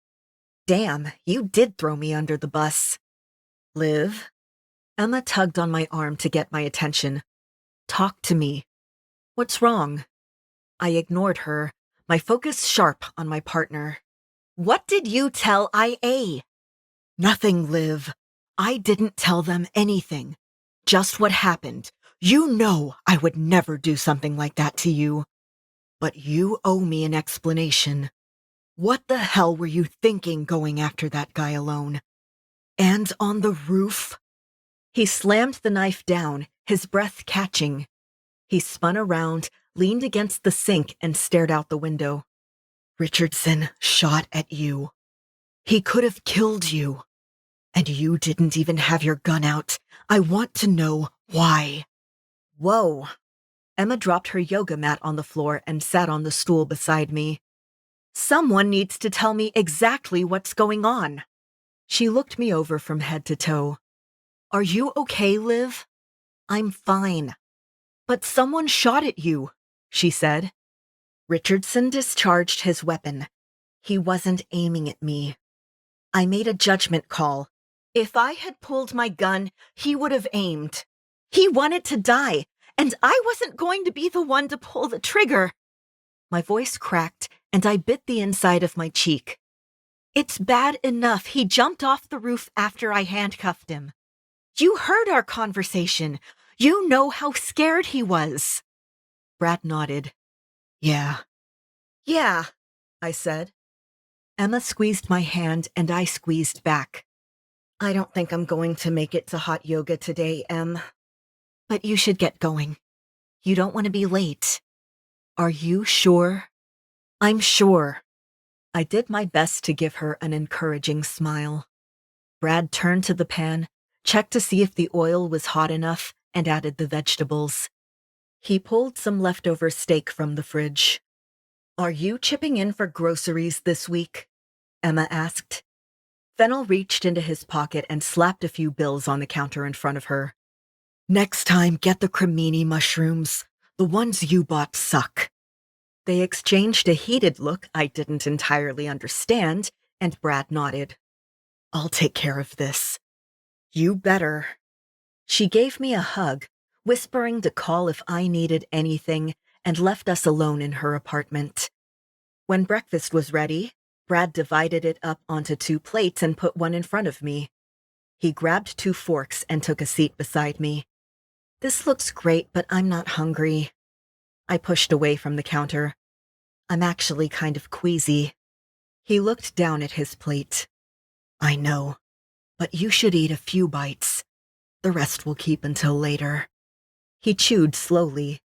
Damn, you did throw me under the bus. Liv? Emma tugged on my arm to get my attention. Talk to me. What's wrong? I ignored her, my focus sharp on my partner. What did you tell IA? Nothing, Liv. I didn't tell them anything. Just what happened. You know I would never do something like that to you. But you owe me an explanation. What the hell were you thinking going after that guy alone? And on the roof? He slammed the knife down, his breath catching. He spun around, leaned against the sink, and stared out the window. Richardson shot at you. He could have killed you. And you didn't even have your gun out. I want to know why. Whoa. Emma dropped her yoga mat on the floor and sat on the stool beside me. Someone needs to tell me exactly what's going on. She looked me over from head to toe. Are you okay, Liv? I'm fine. But someone shot at you, she said. Richardson discharged his weapon. He wasn't aiming at me. I made a judgment call. If I had pulled my gun, he would have aimed. He wanted to die, and I wasn't going to be the one to pull the trigger. My voice cracked, and I bit the inside of my cheek. It's bad enough he jumped off the roof after I handcuffed him. You heard our conversation. You know how scared he was. Brad nodded. Yeah, I said. Emma squeezed my hand, and I squeezed back. I don't think I'm going to make it to hot yoga today, Em. But you should get going. You don't want to be late. Are you sure? I'm sure. I did my best to give her an encouraging smile. Brad turned to the pan, checked to see if the oil was hot enough, and added the vegetables. He pulled some leftover steak from the fridge. Are you chipping in for groceries this week? Emma asked. Fennel reached into his pocket and slapped a few bills on the counter in front of her. Next time, get the cremini mushrooms. The ones you bought suck. They exchanged a heated look I didn't entirely understand, and Brad nodded. I'll take care of this. You better. She gave me a hug, whispering to call if I needed anything, and left us alone in her apartment. When breakfast was ready, Brad divided it up onto 2 plates and put one in front of me. He grabbed 2 forks and took a seat beside me. This looks great, but I'm not hungry. I pushed away from the counter. I'm actually kind of queasy. He looked down at his plate. I know, but you should eat a few bites. The rest will keep until later. He chewed slowly.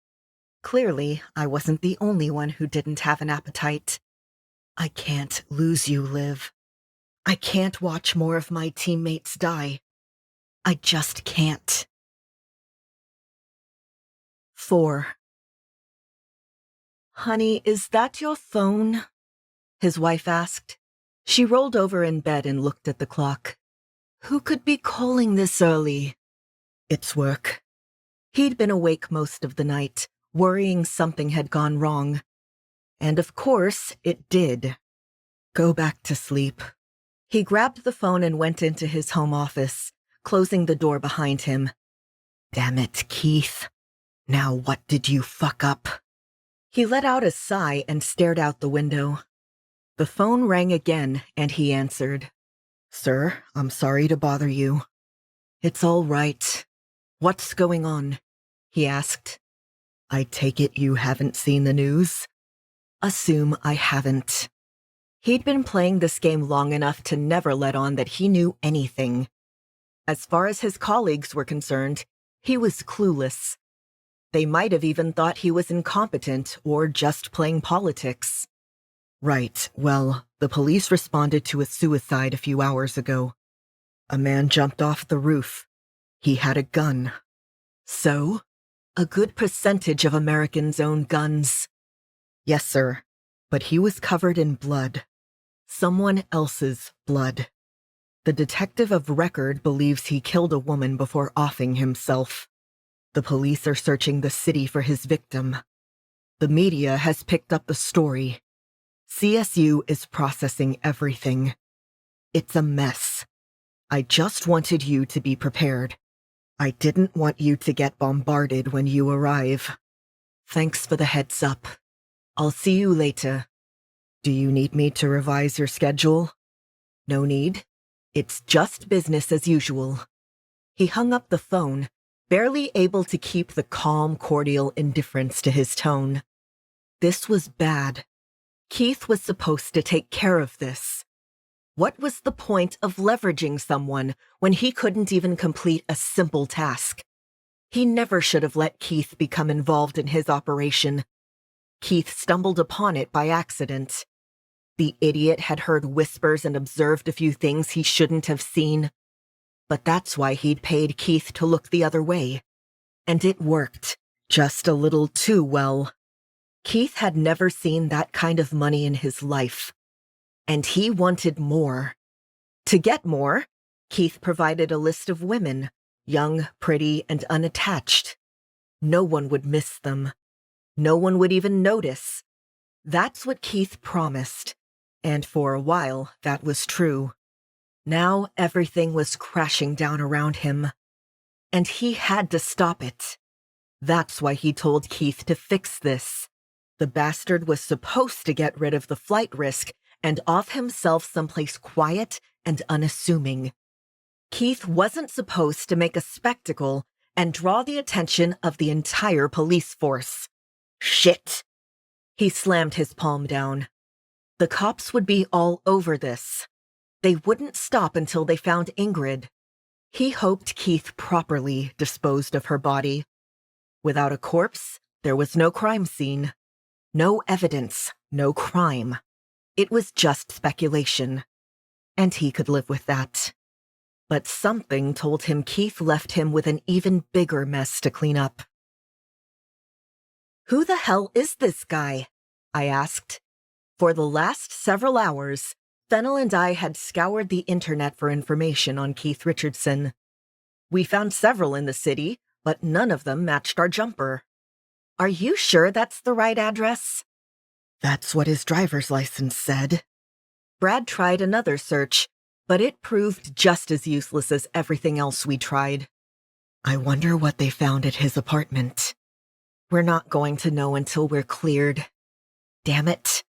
Clearly, I wasn't the only one who didn't have an appetite. I can't lose you, Liv. I can't watch more of my teammates die. I just can't. 4. Honey, is that your phone? His wife asked. She rolled over in bed and looked at the clock. Who could be calling this early? It's work. He'd been awake most of the night, worrying something had gone wrong. And of course, it did. Go back to sleep. He grabbed the phone and went into his home office, closing the door behind him. Damn it, Keith. Now what did you fuck up? He let out a sigh and stared out the window. The phone rang again, and he answered. Sir, I'm sorry to bother you. It's all right. What's going on? He asked. I take it you haven't seen the news? Assume I haven't. He'd been playing this game long enough to never let on that he knew anything. As far as his colleagues were concerned, he was clueless. They might have even thought he was incompetent or just playing politics. Right, well, the police responded to a suicide a few hours ago. A man jumped off the roof. He had a gun. So, a good percentage of Americans own guns. Yes, sir, but he was covered in blood. Someone else's blood. The detective of record believes he killed a woman before offing himself. The police are searching the city for his victim. The media has picked up the story. CSU is processing everything. It's a mess. I just wanted you to be prepared. I didn't want you to get bombarded when you arrive. Thanks for the heads up. I'll see you later. Do you need me to revise your schedule? No need. It's just business as usual. He hung up the phone, barely able to keep the calm, cordial indifference to his tone. This was bad. Keith was supposed to take care of this. What was the point of leveraging someone when he couldn't even complete a simple task? He never should have let Keith become involved in his operation. Keith stumbled upon it by accident. The idiot had heard whispers and observed a few things he shouldn't have seen. But that's why he'd paid Keith to look the other way. And it worked, just a little too well. Keith had never seen that kind of money in his life. And he wanted more. To get more, Keith provided a list of women, young, pretty, and unattached. No one would miss them. No one would even notice. That's what Keith promised. And for a while, that was true. Now everything was crashing down around him. And he had to stop it. That's why he told Keith to fix this. The bastard was supposed to get rid of the flight risk and off himself someplace quiet and unassuming. Keith wasn't supposed to make a spectacle and draw the attention of the entire police force. Shit! He slammed his palm down. The cops would be all over this. They wouldn't stop until they found Ingrid. He hoped Keith properly disposed of her body. Without a corpse, there was no crime scene. No evidence, no crime. It was just speculation. And he could live with that. But something told him Keith left him with an even bigger mess to clean up. "Who the hell is this guy?" I asked. For the last several hours, Fennel and I had scoured the internet for information on Keith Richardson. We found several in the city, but none of them matched our jumper. "Are you sure that's the right address?" "That's what his driver's license said." Brad tried another search, but it proved just as useless as everything else we tried. I wonder what they found at his apartment. We're not going to know until we're cleared. Damn it.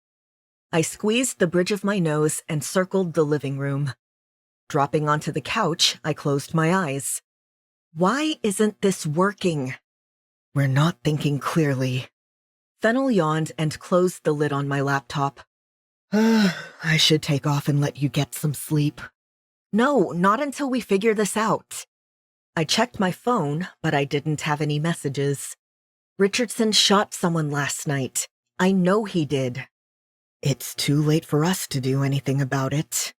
I squeezed the bridge of my nose and circled the living room. Dropping onto the couch, I closed my eyes. Why isn't this working? We're not thinking clearly. Fennel yawned and closed the lid on my laptop. I should take off and let you get some sleep. No, not until we figure this out. I checked my phone, but I didn't have any messages. Richardson shot someone last night. I know he did. It's too late for us to do anything about it.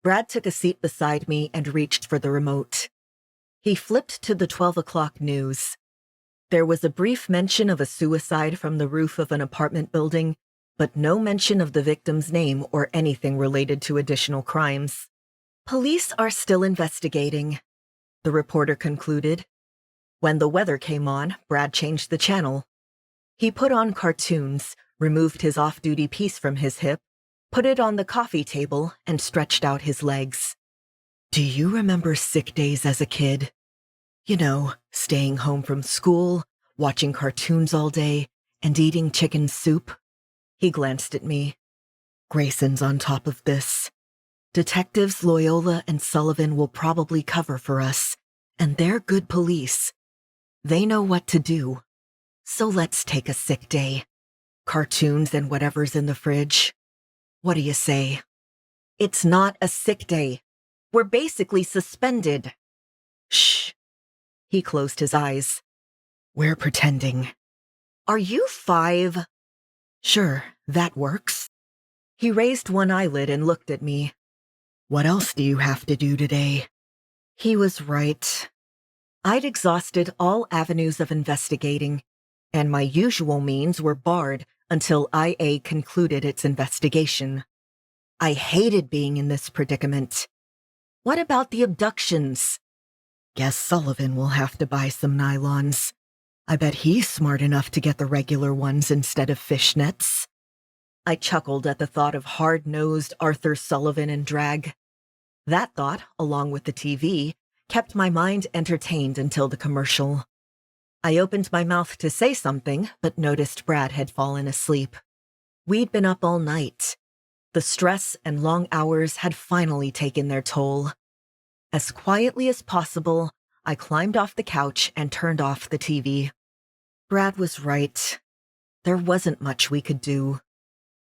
Brad took a seat beside me and reached for the remote. He flipped to the 12 o'clock news. There was a brief mention of a suicide from the roof of an apartment building, but no mention of the victim's name or anything related to additional crimes. Police are still investigating, the reporter concluded. When the weather came on, Brad changed the channel. He put on cartoons, removed his off-duty piece from his hip, put it on the coffee table, and stretched out his legs. Do you remember sick days as a kid? You know, staying home from school, watching cartoons all day, and eating chicken soup. He glanced at me. Grayson's on top of this. Detectives Loyola and Sullivan will probably cover for us, and they're good police. They know what to do. So let's take a sick day. Cartoons and whatever's in the fridge. What do you say? It's not a sick day. We're basically suspended. Shh. He closed his eyes. We're pretending. Are you 5? Sure, that works. He raised one eyelid and looked at me. What else do you have to do today? He was right. I'd exhausted all avenues of investigating, and my usual means were barred until IA concluded its investigation. I hated being in this predicament. What about the abductions? Guess Sullivan will have to buy some nylons. I bet he's smart enough to get the regular ones instead of fishnets. I chuckled at the thought of hard-nosed Arthur Sullivan and drag. That thought, along with the TV, kept my mind entertained until the commercial. I opened my mouth to say something, but noticed Brad had fallen asleep. We'd been up all night. The stress and long hours had finally taken their toll. As quietly as possible, I climbed off the couch and turned off the TV. Brad was right. There wasn't much we could do.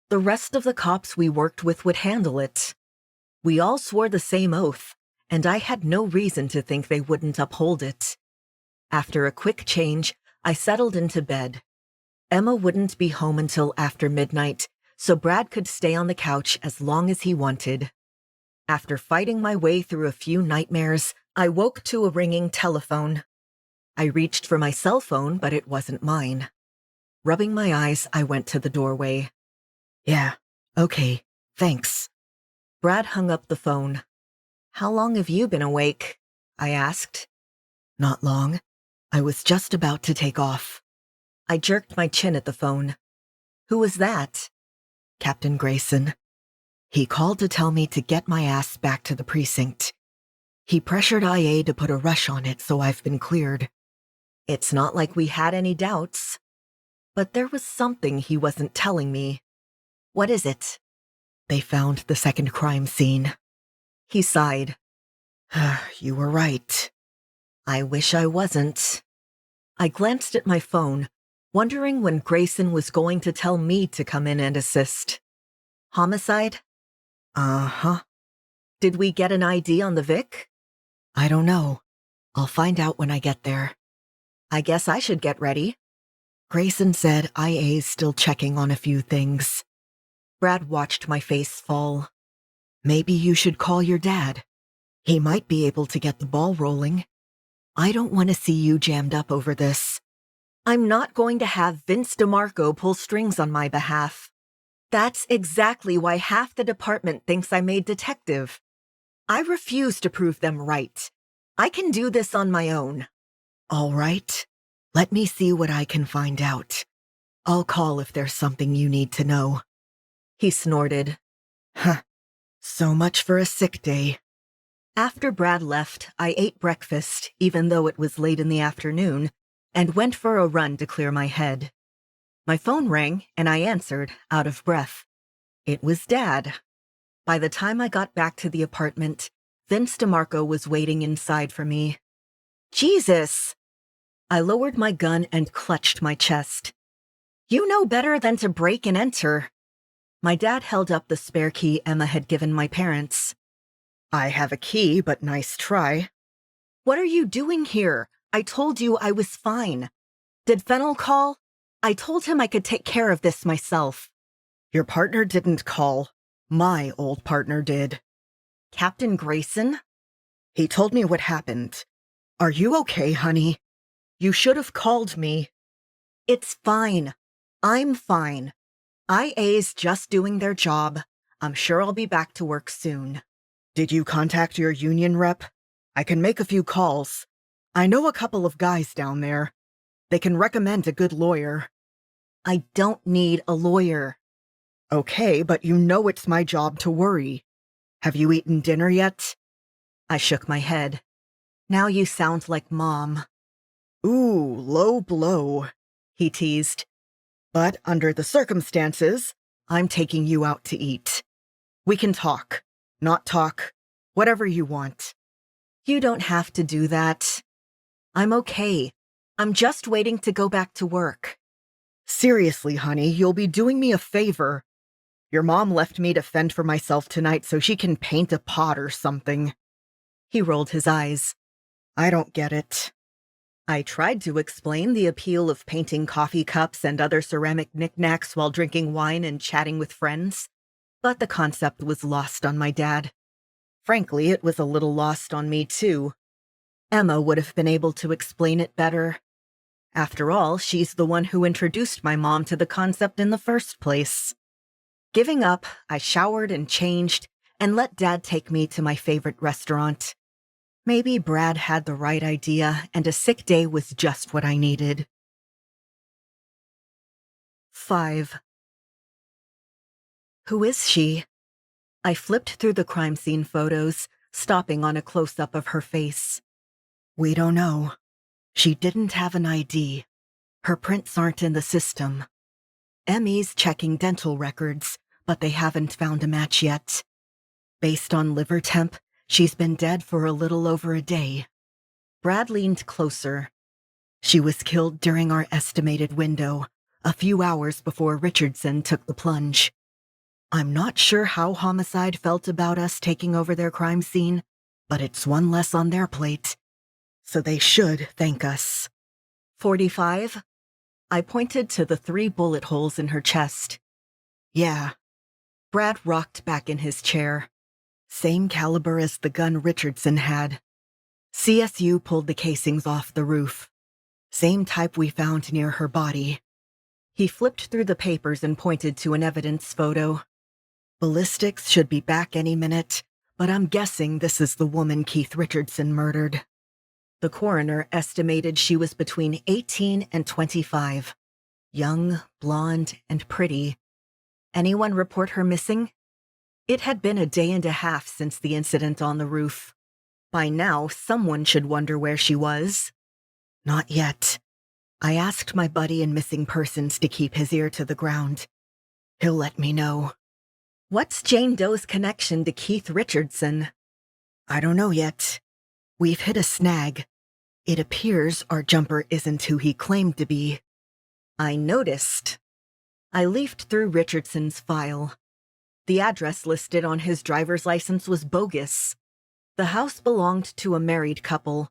The rest of the cops we worked with would handle it. We all swore the same oath, and I had no reason to think they wouldn't uphold it. After a quick change, I settled into bed. Emma wouldn't be home until after midnight, so Brad could stay on the couch as long as he wanted. After fighting my way through a few nightmares, I woke to a ringing telephone. I reached for my cell phone, but it wasn't mine. Rubbing my eyes, I went to the doorway. Yeah, okay, thanks. Brad hung up the phone. How long have you been awake? I asked. Not long. I was just about to take off. I jerked my chin at the phone. Who was that? Captain Grayson. He called to tell me to get my ass back to the precinct. He pressured IA to put a rush on it, so I've been cleared. It's not like we had any doubts. But there was something he wasn't telling me. What is it? They found the second crime scene. He sighed. You were right. I wish I wasn't. I glanced at my phone, wondering when Grayson was going to tell me to come in and assist. Homicide? Uh-huh. Did we get an ID on the Vic? I don't know. I'll find out when I get there. I guess I should get ready. Grayson said IA's still checking on a few things. Brad watched my face fall. Maybe you should call your dad. He might be able to get the ball rolling. I don't want to see you jammed up over this. I'm not going to have Vince DeMarco pull strings on my behalf. That's exactly why half the department thinks I'm a detective. I refuse to prove them right. I can do this on my own. All right. Let me see what I can find out. I'll call if there's something you need to know. He snorted. Huh. So much for a sick day. After Brad left, I ate breakfast, even though it was late in the afternoon, and went for a run to clear my head. My phone rang, and I answered, out of breath. It was Dad. By the time I got back to the apartment, Vince DeMarco was waiting inside for me. Jesus! I lowered my gun and clutched my chest. You know better than to break and enter. My dad held up the spare key Emma had given my parents. I have a key, but nice try. What are you doing here? I told you I was fine. Did Fennel call? I told him I could take care of this myself. Your partner didn't call. My old partner did. Captain Grayson? He told me what happened. Are you okay, honey? You should have called me. It's fine. I'm fine. IA's just doing their job. I'm sure I'll be back to work soon. Did you contact your union rep? I can make a few calls. I know a couple of guys down there. They can recommend a good lawyer. I don't need a lawyer. Okay, but you know it's my job to worry. Have you eaten dinner yet? I shook my head. Now you sound like Mom. Ooh, low blow, he teased. But under the circumstances, I'm taking you out to eat. We can talk, not talk, whatever you want. You don't have to do that. I'm okay. I'm just waiting to go back to work. Seriously, honey, you'll be doing me a favor. Your mom left me to fend for myself tonight so she can paint a pot or something. He rolled his eyes. I don't get it. I tried to explain the appeal of painting coffee cups and other ceramic knickknacks while drinking wine and chatting with friends, but the concept was lost on my dad. Frankly, it was a little lost on me, too. Emma would have been able to explain it better. After all, she's the one who introduced my mom to the concept in the first place. Giving up, I showered and changed and let Dad take me to my favorite restaurant. Maybe Brad had the right idea and a sick day was just what I needed. 5. Who is she? I flipped through the crime scene photos, stopping on a close-up of her face. We don't know. She didn't have an ID. Her prints aren't in the system. Emmy's checking dental records, but they haven't found a match yet. Based on liver temp, she's been dead for a little over a day. Brad leaned closer. She was killed during our estimated window, a few hours before Richardson took the plunge. I'm not sure how Homicide felt about us taking over their crime scene, but it's one less on their plate. So they should thank us. 45? I pointed to the 3 bullet holes in her chest. Yeah. Brad rocked back in his chair. Same caliber as the gun Richardson had. CSU pulled the casings off the roof. Same type we found near her body. He flipped through the papers and pointed to an evidence photo. Ballistics should be back any minute, but I'm guessing this is the woman Keith Richardson murdered. The coroner estimated she was between 18 and 25. Young, blonde, and pretty. Anyone report her missing? It had been a day and a half since the incident on the roof. By now, someone should wonder where she was. Not yet. I asked my buddy in missing persons to keep his ear to the ground. He'll let me know. What's Jane Doe's connection to Keith Richardson? I don't know yet. We've hit a snag. It appears our jumper isn't who he claimed to be. I noticed. I leafed through Richardson's file. The address listed on his driver's license was bogus. The house belonged to a married couple,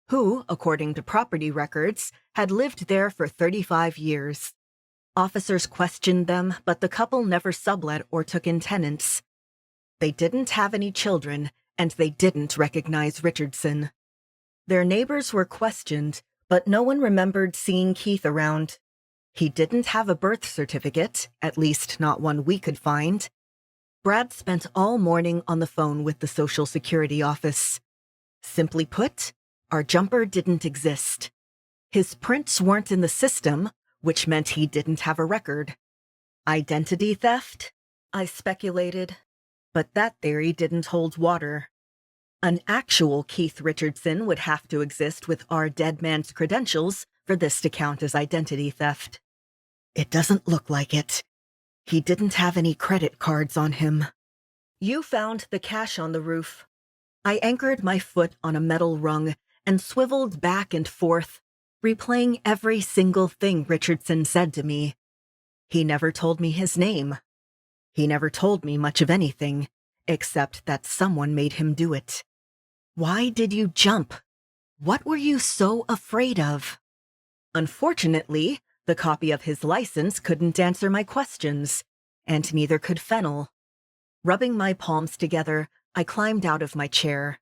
who, according to property records, had lived there for 35 years. Officers questioned them, but the couple never sublet or took in tenants. They didn't have any children, and they didn't recognize Richardson. Their neighbors were questioned, but no one remembered seeing Keith around. He didn't have a birth certificate, at least not one we could find. Brad spent all morning on the phone with the Social Security office. Simply put, our jumper didn't exist. His prints weren't in the system, which meant he didn't have a record. Identity theft? I speculated. But that theory didn't hold water. An actual Keith Richardson would have to exist with our dead man's credentials for this to count as identity theft. It doesn't look like it. He didn't have any credit cards on him. You found the cash on the roof. I anchored my foot on a metal rung and swiveled back and forth, replaying every single thing Richardson said to me. He never told me his name. He never told me much of anything, except that someone made him do it. Why did you jump? What were you so afraid of? Unfortunately, the copy of his license couldn't answer my questions, and neither could Fennel. Rubbing my palms together, I climbed out of my chair.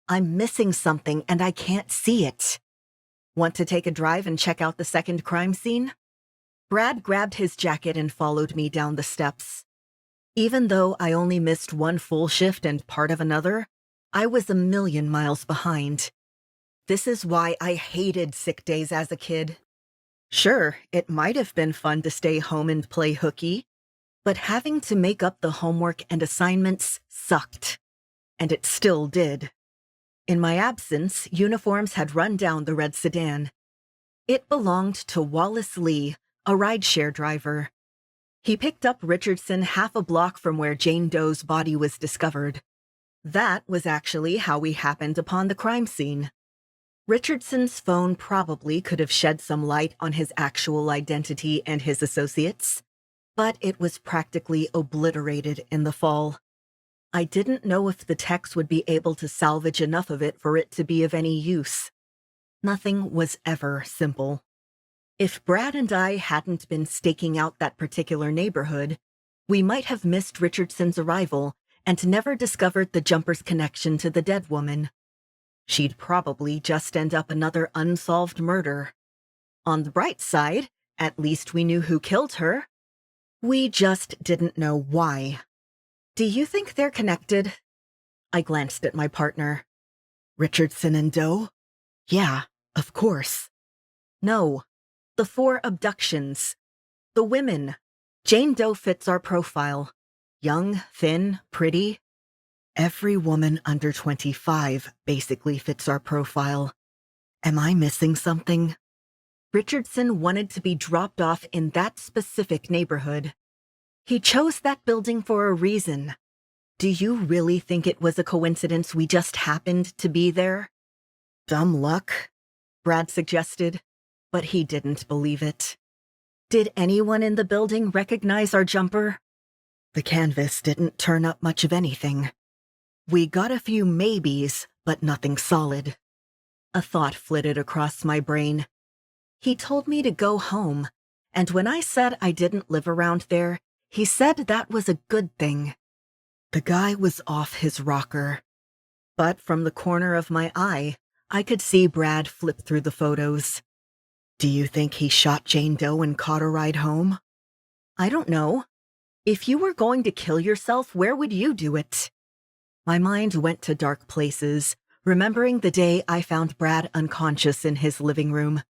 I'm missing something and I can't see it. Want to take a drive and check out the second crime scene? Brad grabbed his jacket and followed me down the steps. Even though I only missed one full shift and part of another, I was a million miles behind. This is why I hated sick days as a kid. Sure, it might have been fun to stay home and play hooky, but having to make up the homework and assignments sucked. And it still did. In my absence, uniforms had run down the red sedan. It belonged to Wallace Lee, a rideshare driver. He picked up Richardson half a block from where Jane Doe's body was discovered. That was actually how we happened upon the crime scene. Richardson's phone probably could have shed some light on his actual identity and his associates, but it was practically obliterated in the fall. I didn't know if the techs would be able to salvage enough of it for it to be of any use. Nothing was ever simple. If Brad and I hadn't been staking out that particular neighborhood, we might have missed Richardson's arrival and never discovered the jumper's connection to the dead woman. She'd probably just end up another unsolved murder. On the bright side, at least we knew who killed her. We just didn't know why. Do you think they're connected? I glanced at my partner. Richardson and Doe? Yeah, of course. No. The 4 abductions. The women. Jane Doe fits our profile. Young, thin, pretty. Every woman under 25 basically fits our profile. Am I missing something? Richardson wanted to be dropped off in that specific neighborhood. He chose that building for a reason. Do you really think it was a coincidence we just happened to be there? Dumb luck, Brad suggested, but he didn't believe it. Did anyone in the building recognize our jumper? The canvas didn't turn up much of anything. We got a few maybes, but nothing solid. A thought flitted across my brain. He told me to go home, and when I said I didn't live around there, he said that was a good thing. The guy was off his rocker. But from the corner of my eye, I could see Brad flip through the photos. Do you think he shot Jane Doe and caught a ride home? I don't know. If you were going to kill yourself, where would you do it? My mind went to dark places, remembering the day I found Brad unconscious in his living room.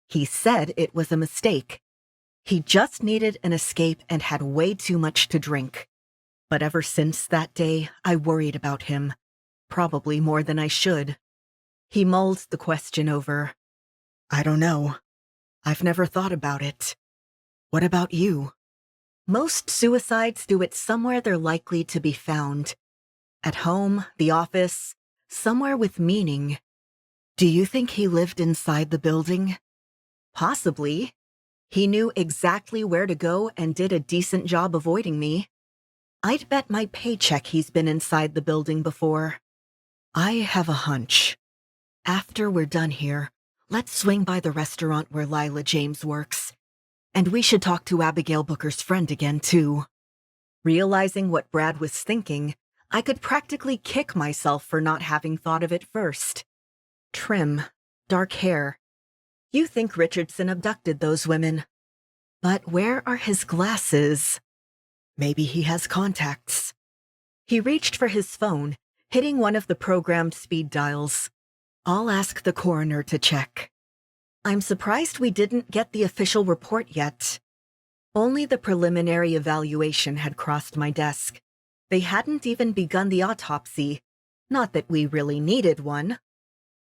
He said it was a mistake. He just needed an escape and had way too much to drink. But ever since that day, I worried about him. Probably more than I should. He mulled the question over. I don't know. I've never thought about it. What about you? Most suicides do it somewhere they're likely to be found. At home, the office, somewhere with meaning. Do you think he lived inside the building? Possibly. He knew exactly where to go and did a decent job avoiding me. I'd bet my paycheck he's been inside the building before. I have a hunch. After we're done here, let's swing by the restaurant where Lila James works. And we should talk to Abigail Booker's friend again, too. Realizing what Brad was thinking, I could practically kick myself for not having thought of it first. Trim, dark hair. You think Richardson abducted those women. But where are his glasses? Maybe he has contacts. He reached for his phone, hitting one of the programmed speed dials. I'll ask the coroner to check. I'm surprised we didn't get the official report yet. Only the preliminary evaluation had crossed my desk. They hadn't even begun the autopsy. Not that we really needed one.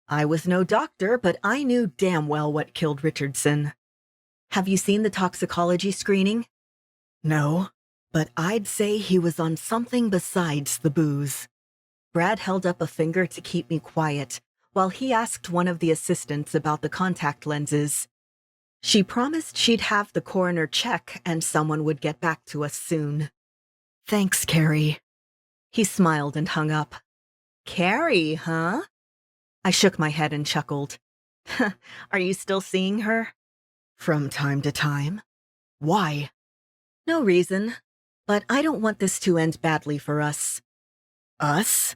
I was no doctor, but I knew damn well what killed Richardson. Have you seen the toxicology screening? No, but I'd say he was on something besides the booze. Brad held up a finger to keep me quiet, while he asked one of the assistants about the contact lenses. She promised she'd have the coroner check and someone would get back to us soon. Thanks, Carrie. He smiled and hung up. Carrie, huh? I shook my head and chuckled. Are you still seeing her? From time to time. Why? No reason, but I don't want this to end badly for us. Us?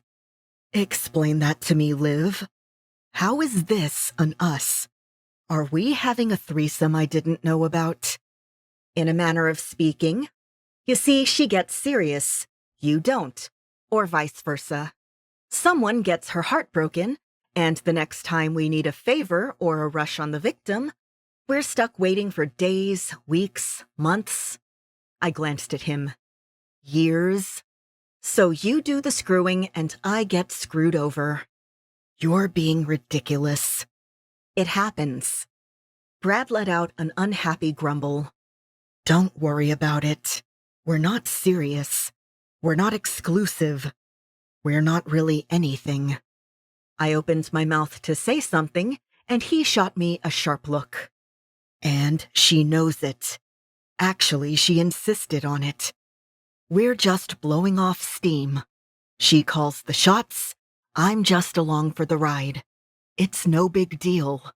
Explain that to me, Liv. How is this an us? Are we having a threesome I didn't know about? In a manner of speaking. You see, she gets serious. You don't. Or vice versa. Someone gets her heart broken, and the next time we need a favor or a rush on the victim, we're stuck waiting for days, weeks, months. I glanced at him. Years. So you do the screwing and I get screwed over. You're being ridiculous. It happens. Brad let out an unhappy grumble. Don't worry about it. We're not serious. We're not exclusive. We're not really anything. I opened my mouth to say something, and he shot me a sharp look. And she knows it. Actually, she insisted on it. We're just blowing off steam. She calls the shots. I'm just along for the ride. It's no big deal.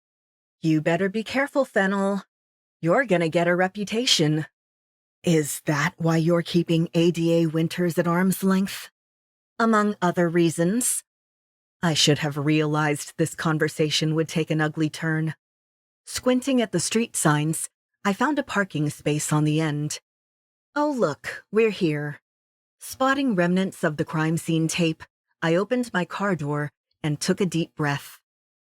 You better be careful, Fennel. You're gonna get a reputation. Is that why you're keeping ADA Winters at arm's length? Among other reasons. I should have realized this conversation would take an ugly turn. Squinting at the street signs, I found a parking space on the end. Oh look, we're here. Spotting remnants of the crime scene tape, I opened my car door and took a deep breath.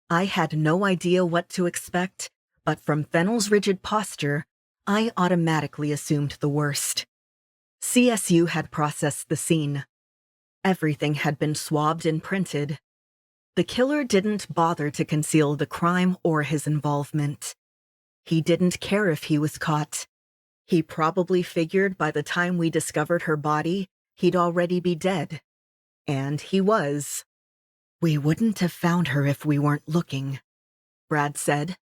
I had no idea what to expect, but from Fennel's rigid posture, I automatically assumed the worst. CSU had processed the scene. Everything had been swabbed and printed. The killer didn't bother to conceal the crime or his involvement. He didn't care if he was caught. He probably figured by the time we discovered her body, he'd already be dead. And he was. "We wouldn't have found her if we weren't looking," Brad said.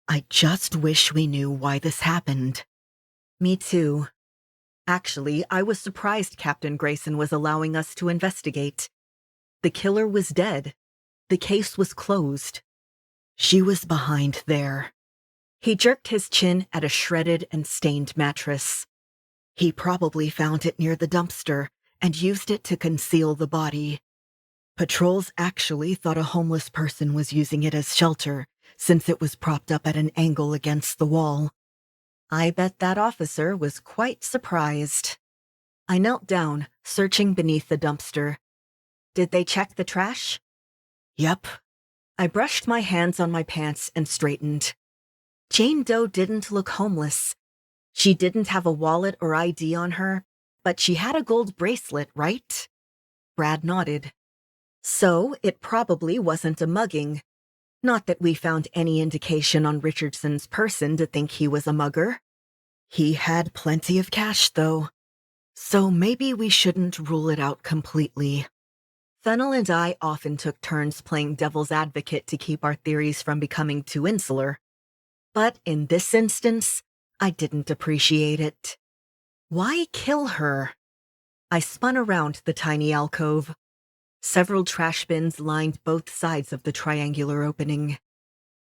"I just wish we knew why this happened." Me too. Actually, I was surprised Captain Grayson was allowing us to investigate. The killer was dead. The case was closed. "She was behind there." He jerked his chin at a shredded and stained mattress. "He probably found it near the dumpster and used it to conceal the body. Patrols actually thought a homeless person was using it as shelter, since it was propped up at an angle against the wall." I bet that officer was quite surprised. I knelt down, searching beneath the dumpster. "Did they check the trash?" "Yep." I brushed my hands on my pants and straightened. Jane Doe didn't look homeless. She didn't have a wallet or ID on her, but she had a gold bracelet, right? Brad nodded. So it probably wasn't a mugging. Not that we found any indication on Richardson's person to think he was a mugger. He had plenty of cash, though. So maybe we shouldn't rule it out completely. Fennel and I often took turns playing devil's advocate to keep our theories from becoming too insular. But in this instance, I didn't appreciate it. Why kill her? I spun around the tiny alcove. Several trash bins lined both sides of the triangular opening.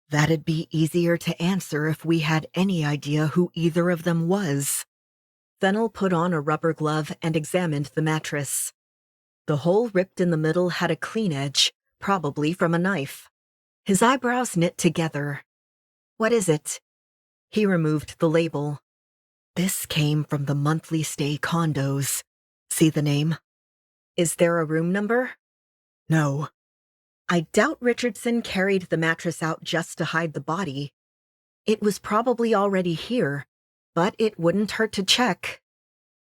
That'd be easier to answer if we had any idea who either of them was. Fennel put on a rubber glove and examined the mattress. The hole ripped in the middle had a clean edge, probably from a knife. His eyebrows knit together. "What is it?" He removed the label. "This came from the monthly stay condos. See the name?" "Is there a room number?" "No." I doubt Richardson carried the mattress out just to hide the body. It was probably already here, but it wouldn't hurt to check.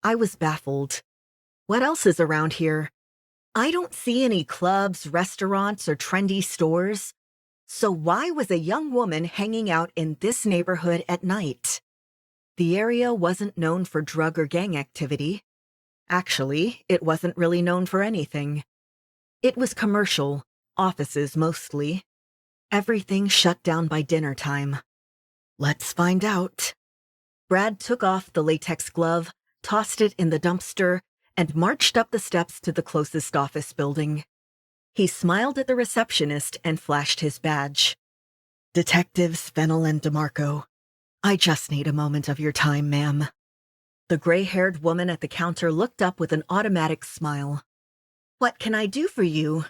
I was baffled. What else is around here? I don't see any clubs, restaurants, or trendy stores. So why was a young woman hanging out in this neighborhood at night? The area wasn't known for drug or gang activity. Actually, it wasn't really known for anything. It was commercial, offices mostly. Everything shut down by dinner time. Let's find out. Brad took off the latex glove, tossed it in the dumpster, and marched up the steps to the closest office building. He smiled at the receptionist and flashed his badge. "Detectives Fennel and DeMarco. I just need a moment of your time, ma'am." The gray-haired woman at the counter looked up with an automatic smile. "What can I do for you?"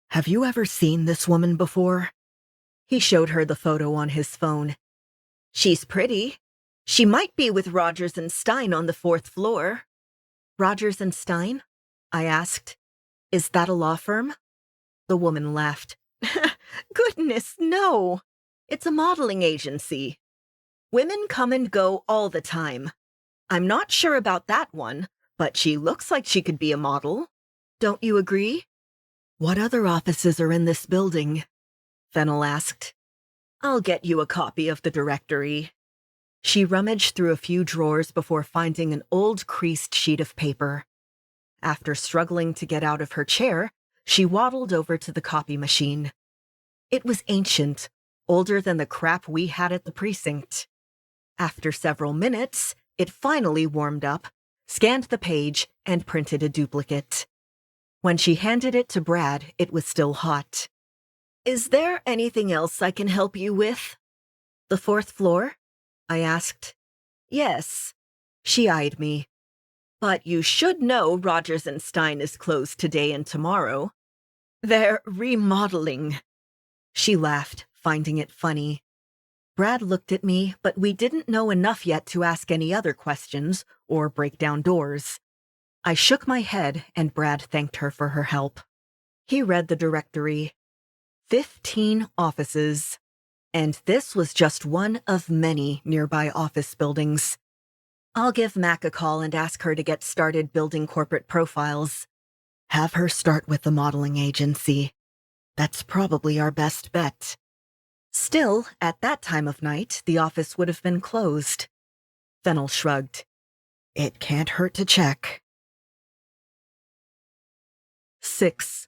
"Have you ever seen this woman before?" He showed her the photo on his phone. "She's pretty. She might be with Rogers and Stein on the 4th floor." "Rogers and Stein?" I asked. "Is that a law firm?" The woman laughed. "Goodness, no. It's a modeling agency. Women come and go all the time. I'm not sure about that one, but she looks like she could be a model. Don't you agree?" "What other offices are in this building?" Fennel asked. "I'll get you a copy of the directory." She rummaged through a few drawers before finding an old creased sheet of paper. After struggling to get out of her chair, she waddled over to the copy machine. It was ancient, older than the crap we had at the precinct. After several minutes, it finally warmed up, scanned the page, and printed a duplicate. When she handed it to Brad, it was still hot. "Is there anything else I can help you with?" "The 4th floor?" I asked. "Yes." She eyed me. "But you should know Rogers and Stein is closed today and tomorrow. They're remodeling." She laughed, finding it funny. Brad looked at me, but we didn't know enough yet to ask any other questions or break down doors. I shook my head, and Brad thanked her for her help. He read the directory. 15 offices. And this was just one of many nearby office buildings. "I'll give Mac a call and ask her to get started building corporate profiles." Have her start with the modeling agency. That's probably our best bet. Still, at that time of night, the office would have been closed. Fennel shrugged. It can't hurt to check. 6.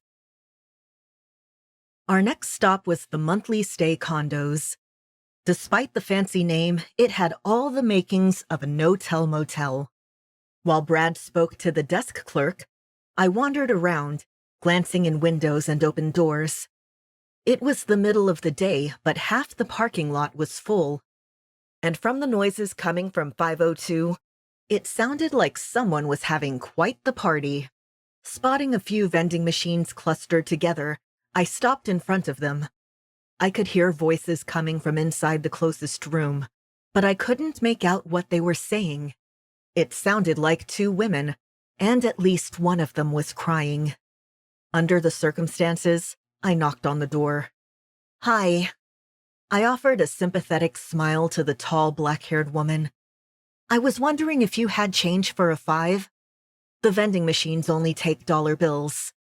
Our next stop was the monthly stay condos. Despite the fancy name, it had all the makings of a no-tell motel. While Brad spoke to the desk clerk, I wandered around, glancing in windows and open doors. It was the middle of the day, but half the parking lot was full. And from the noises coming from 502, it sounded like someone was having quite the party. Spotting a few vending machines clustered together, I stopped in front of them. I could hear voices coming from inside the closest room, but I couldn't make out what they were saying. It sounded like 2 women, and at least one of them was crying. Under the circumstances, I knocked on the door. Hi. I offered a sympathetic smile to the tall, black-haired woman. I was wondering if you had change for a 5? The vending machines only take dollar bills.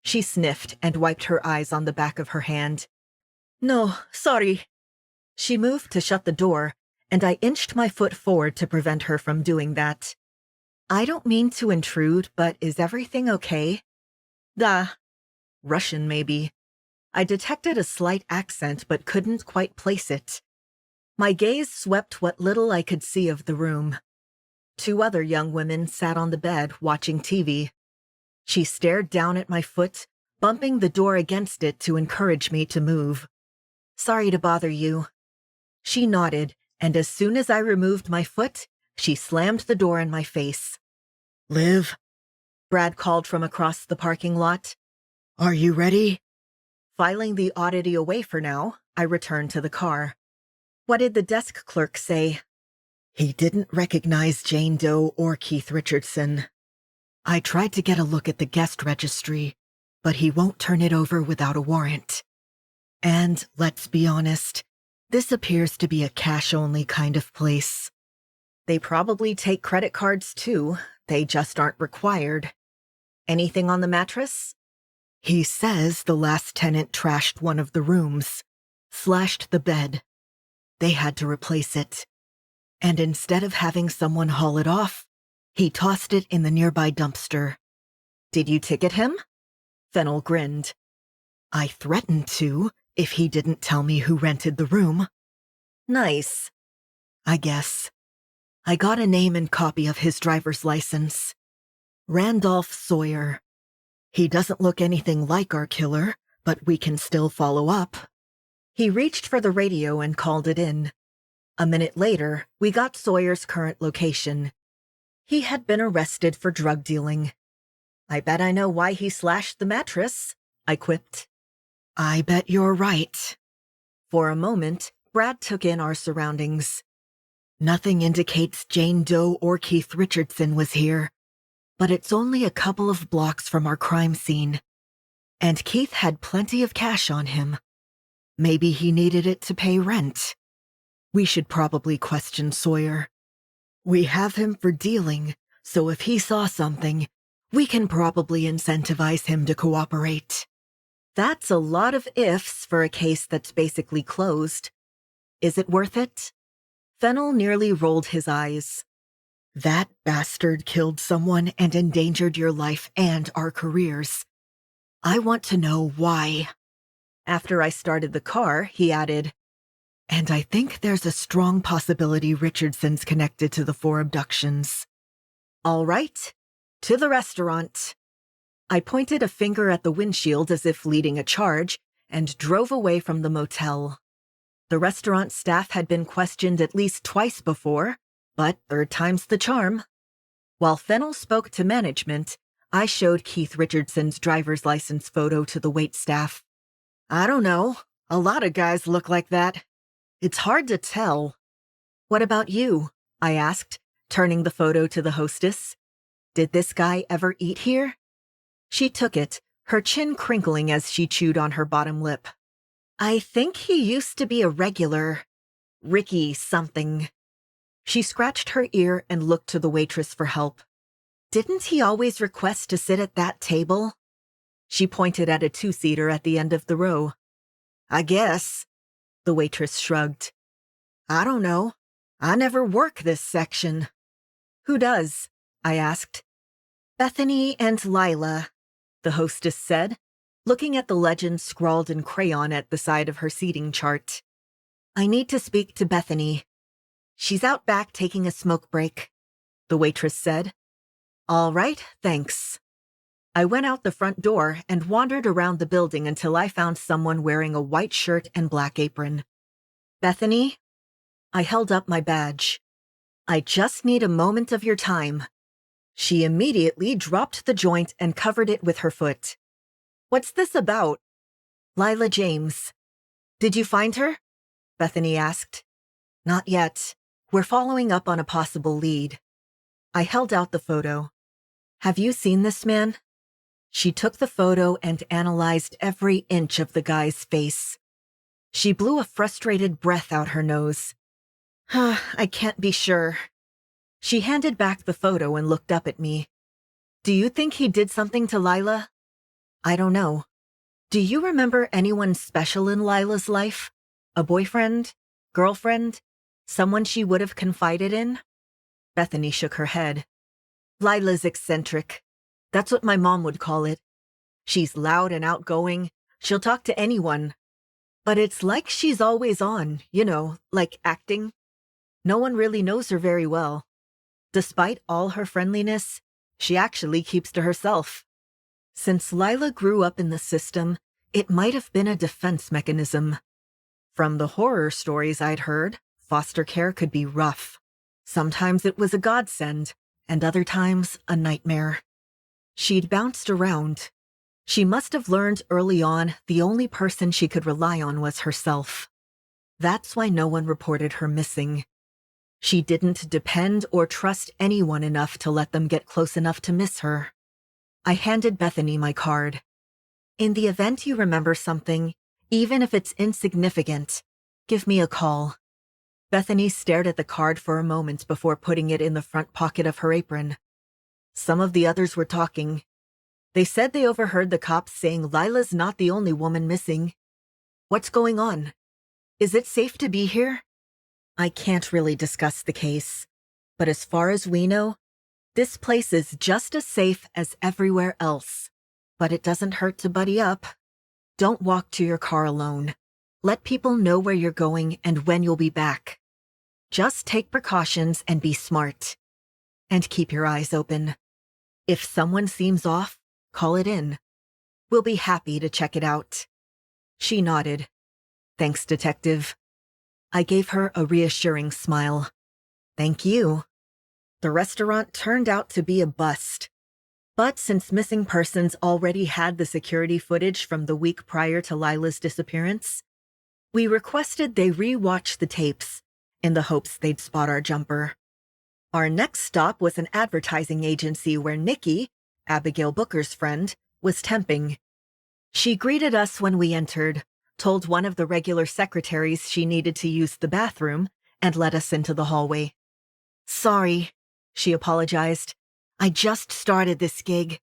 She sniffed and wiped her eyes on the back of her hand. No, sorry. She moved to shut the door, and I inched my foot forward to prevent her from doing that. I don't mean to intrude, but is everything okay? Da. Russian, maybe. I detected a slight accent but couldn't quite place it. My gaze swept what little I could see of the room. 2 other young women sat on the bed watching TV. She stared down at my foot, bumping the door against it to encourage me to move. Sorry to bother you. She nodded, and as soon as I removed my foot, she slammed the door in my face. Liv? Brad called from across the parking lot. Are you ready? Filing the oddity away for now, I returned to the car. What did the desk clerk say? He didn't recognize Jane Doe or Keith Richardson. I tried to get a look at the guest registry, but he won't turn it over without a warrant. And, let's be honest, this appears to be a cash-only kind of place. They probably take credit cards too, they just aren't required. Anything on the mattress? He says the last tenant trashed one of the rooms, slashed the bed. They had to replace it. And instead of having someone haul it off, he tossed it in the nearby dumpster. Did you ticket him? Fennel grinned. I threatened to, if he didn't tell me who rented the room. Nice. I guess. I got a name and copy of his driver's license. Randolph Sawyer. He doesn't look anything like our killer, but we can still follow up. He reached for the radio and called it in. A minute later, we got Sawyer's current location. He had been arrested for drug dealing. I bet I know why he slashed the mattress, I quipped. I bet you're right. For a moment, Brad took in our surroundings. Nothing indicates Jane Doe or Keith Richardson was here, but it's only a couple of blocks from our crime scene. And Keith had plenty of cash on him. Maybe he needed it to pay rent. We should probably question Sawyer. We have him for dealing, so if he saw something, we can probably incentivize him to cooperate. That's a lot of ifs for a case that's basically closed. Is it worth it? Fennel nearly rolled his eyes. That bastard killed someone and endangered your life and our careers. I want to know why. After I started the car, he added, and I think there's a strong possibility Richardson's connected to the 4 abductions. All right, to the restaurant. I pointed a finger at the windshield as if leading a charge and drove away from the motel. The restaurant staff had been questioned at least twice before, but 3rd time's the charm. While Fennel spoke to management, I showed Keith Richardson's driver's license photo to the waitstaff. I don't know, a lot of guys look like that. It's hard to tell. What about you? I asked, turning the photo to the hostess. Did this guy ever eat here? She took it, her chin crinkling as she chewed on her bottom lip. I think he used to be a regular. Ricky something. She scratched her ear and looked to the waitress for help. Didn't he always request to sit at that table? She pointed at a two-seater at the end of the row. I guess, the waitress shrugged. I don't know. I never work this section. Who does? I asked. Bethany and Lila, the hostess said, looking at the legend scrawled in crayon at the side of her seating chart. I need to speak to Bethany. She's out back taking a smoke break, the waitress said. All right, thanks. I went out the front door and wandered around the building until I found someone wearing a white shirt and black apron. Bethany? I held up my badge. I just need a moment of your time. She immediately dropped the joint and covered it with her foot. What's this about? Lila James. Did you find her? Bethany asked. Not yet. We're following up on a possible lead. I held out the photo. Have you seen this man? She took the photo and analyzed every inch of the guy's face. She blew a frustrated breath out her nose. I can't be sure. She handed back the photo and looked up at me. Do you think he did something to Lila? I don't know. Do you remember anyone special in Lila's life? A boyfriend? Girlfriend? Someone she would have confided in? Bethany shook her head. Lila's eccentric. That's what my mom would call it. She's loud and outgoing. She'll talk to anyone. But it's like she's always on, like acting. No one really knows her very well. Despite all her friendliness, she actually keeps to herself. Since Lila grew up in the system, it might have been a defense mechanism. From the horror stories I'd heard, foster care could be rough. Sometimes it was a godsend, and other times a nightmare. She'd bounced around. She must have learned early on the only person she could rely on was herself. That's why no one reported her missing. She didn't depend or trust anyone enough to let them get close enough to miss her. I handed Bethany my card. In the event you remember something, even if it's insignificant, give me a call. Bethany stared at the card for a moment before putting it in the front pocket of her apron. Some of the others were talking. They said they overheard the cops saying Lila's not the only woman missing. What's going on? Is it safe to be here? I can't really discuss the case, but as far as we know, this place is just as safe as everywhere else. But it doesn't hurt to buddy up. Don't walk to your car alone. Let people know where you're going and when you'll be back. Just take precautions and be smart. And keep your eyes open. If someone seems off, call it in. We'll be happy to check it out. She nodded. Thanks, Detective. I gave her a reassuring smile. Thank you. The restaurant turned out to be a bust. But since missing persons already had the security footage from the week prior to Lila's disappearance, we requested they re-watch the tapes in the hopes they'd spot our jumper. Our next stop was an advertising agency where Nikki, Abigail Booker's friend, was temping. She greeted us when we entered, told one of the regular secretaries she needed to use the bathroom, and led us into the hallway. Sorry, she apologized. I just started this gig,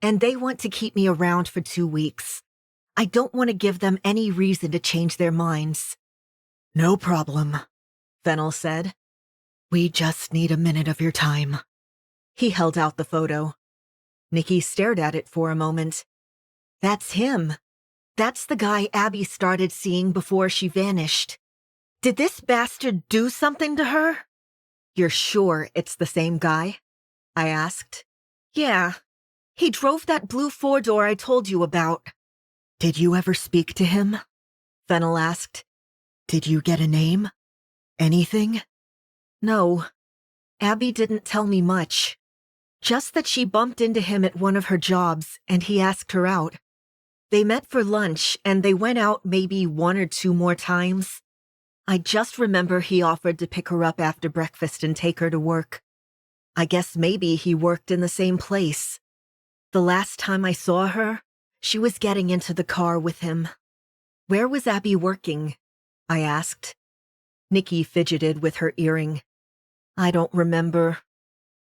and they want to keep me around for 2 weeks. I don't want to give them any reason to change their minds. No problem, Fennel said. We just need a minute of your time. He held out the photo. Nikki stared at it for a moment. That's him. That's the guy Abby started seeing before she vanished. Did this bastard do something to her? You're sure it's the same guy? I asked. Yeah. He drove that blue four-door I told you about. Did you ever speak to him? Fennel asked. Did you get a name? Anything? No. Abby didn't tell me much. Just that she bumped into him at one of her jobs and he asked her out. They met for lunch and they went out maybe 1 or 2 more times. I just remember he offered to pick her up after breakfast and take her to work. I guess maybe he worked in the same place. The last time I saw her, she was getting into the car with him. Where was Abby working? I asked. Nikki fidgeted with her earring. I don't remember.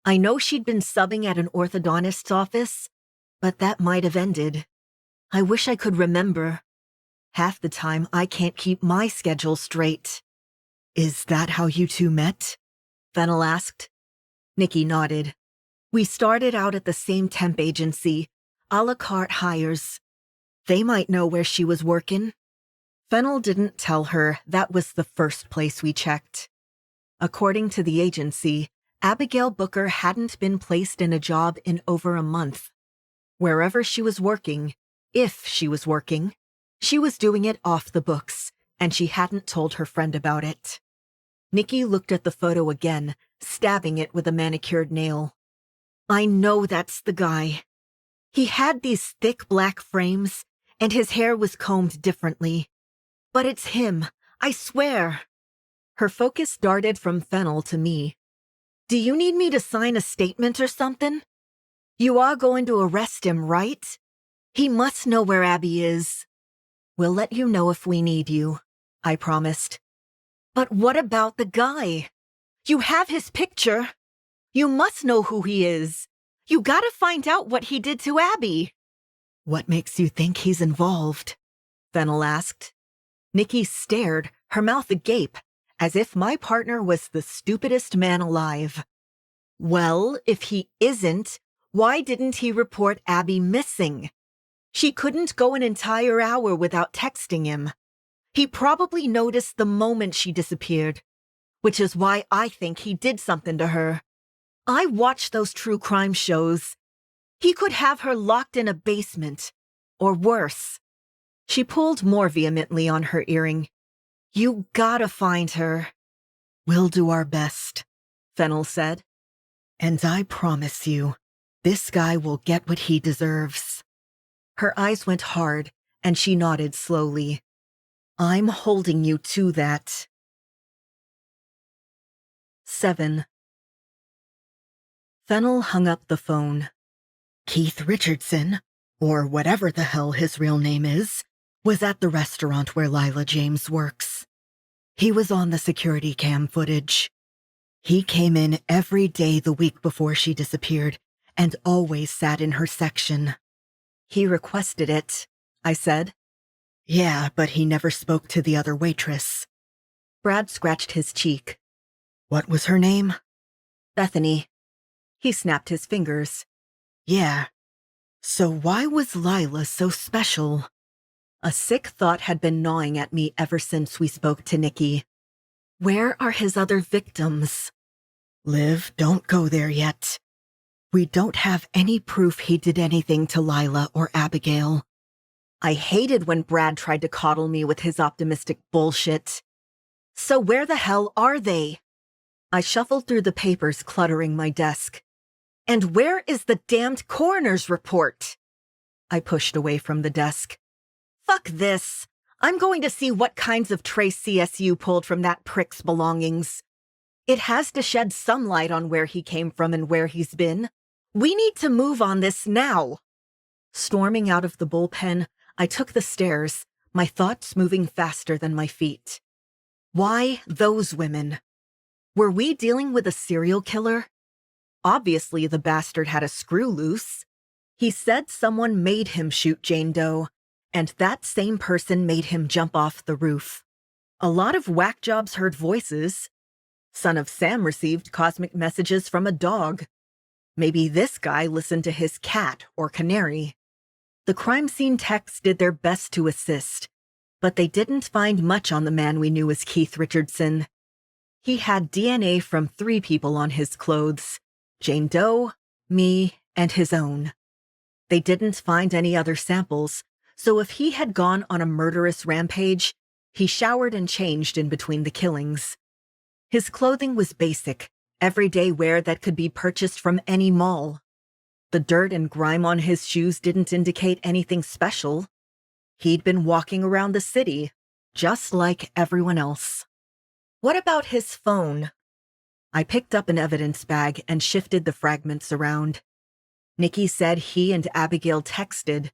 I know she'd been subbing at an orthodontist's office, but that might have ended. I wish I could remember. Half the time, I can't keep my schedule straight. Is that how you two met? Fennel asked. Nikki nodded. We started out at the same temp agency, a la carte hires. They might know where she was working. Fennel didn't tell her that was the first place we checked. According to the agency, Abigail Booker hadn't been placed in a job in over a month. Wherever she was working, if she was working, she was doing it off the books, and she hadn't told her friend about it. Nikki looked at the photo again, stabbing it with a manicured nail. I know that's the guy. He had these thick black frames, and his hair was combed differently. But it's him, I swear. Her focus darted from Fennel to me. Do you need me to sign a statement or something? You are going to arrest him, right? He must know where Abby is. We'll let you know if we need you, I promised. But what about the guy? You have his picture. You must know who he is. You gotta find out what he did to Abby. What makes you think he's involved? Fennel asked. Nikki stared, her mouth agape, as if my partner was the stupidest man alive. Well, if he isn't, why didn't he report Abby missing? She couldn't go an entire hour without texting him. He probably noticed the moment she disappeared, which is why I think he did something to her. I watch those true crime shows. He could have her locked in a basement, or worse. She pulled more vehemently on her earring. You gotta find her. We'll do our best, Fennel said. And I promise you, this guy will get what he deserves. Her eyes went hard, and she nodded slowly. I'm holding you to that. 7. Fennel hung up the phone. Keith Richardson, or whatever the hell his real name is, was at the restaurant where Lila James works. He was on the security cam footage. He came in every day the week before she disappeared and always sat in her section. He requested it, I said. Yeah, but he never spoke to the other waitress. Brad scratched his cheek. What was her name? Bethany. He snapped his fingers. Yeah. So why was Lila so special? A sick thought had been gnawing at me ever since we spoke to Nikki. Where are his other victims? Liv, don't go there yet. We don't have any proof he did anything to Lila or Abigail. I hated when Brad tried to coddle me with his optimistic bullshit. So where the hell are they? I shuffled through the papers cluttering my desk. And where is the damned coroner's report? I pushed away from the desk. Fuck this. I'm going to see what kinds of trace CSU pulled from that prick's belongings. It has to shed some light on where he came from and where he's been. We need to move on this now. Storming out of the bullpen, I took the stairs, my thoughts moving faster than my feet. Why those women? Were we dealing with a serial killer? Obviously, the bastard had a screw loose. He said someone made him shoot Jane Doe, and that same person made him jump off the roof. A lot of whack jobs heard voices. Son of Sam received cosmic messages from a dog. Maybe this guy listened to his cat or canary. The crime scene techs did their best to assist, but they didn't find much on the man we knew as Keith Richardson. He had DNA from 3 people on his clothes: Jane Doe, me, and his own. They didn't find any other samples, so if he had gone on a murderous rampage, he showered and changed in between the killings. His clothing was basic, everyday wear that could be purchased from any mall. The dirt and grime on his shoes didn't indicate anything special. He'd been walking around the city, just like everyone else. What about his phone? I picked up an evidence bag and shifted the fragments around. Nikki said he and Abigail texted,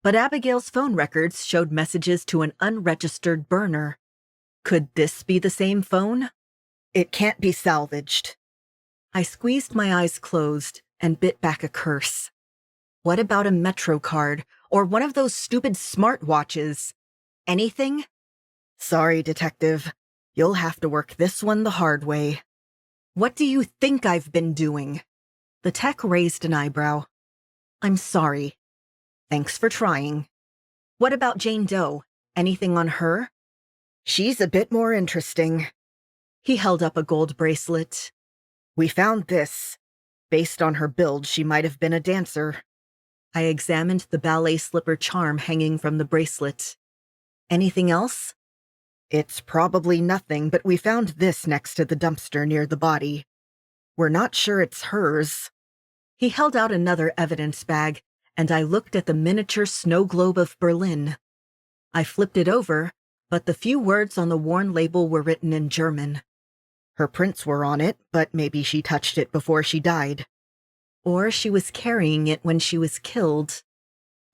but Abigail's phone records showed messages to an unregistered burner. Could this be the same phone? It can't be salvaged. I squeezed my eyes closed and bit back a curse. What about a Metro card or one of those stupid smartwatches? Anything? Sorry, Detective. You'll have to work this one the hard way. What do you think I've been doing? The tech raised an eyebrow. I'm sorry. Thanks for trying. What about Jane Doe? Anything on her? She's a bit more interesting. He held up a gold bracelet. We found this. Based on her build, she might have been a dancer. I examined the ballet slipper charm hanging from the bracelet. Anything else? It's probably nothing, but we found this next to the dumpster near the body. We're not sure it's hers. He held out another evidence bag, and I looked at the miniature snow globe of Berlin. I flipped it over, but the few words on the worn label were written in German. Her prints were on it, but maybe she touched it before she died. Or she was carrying it when she was killed.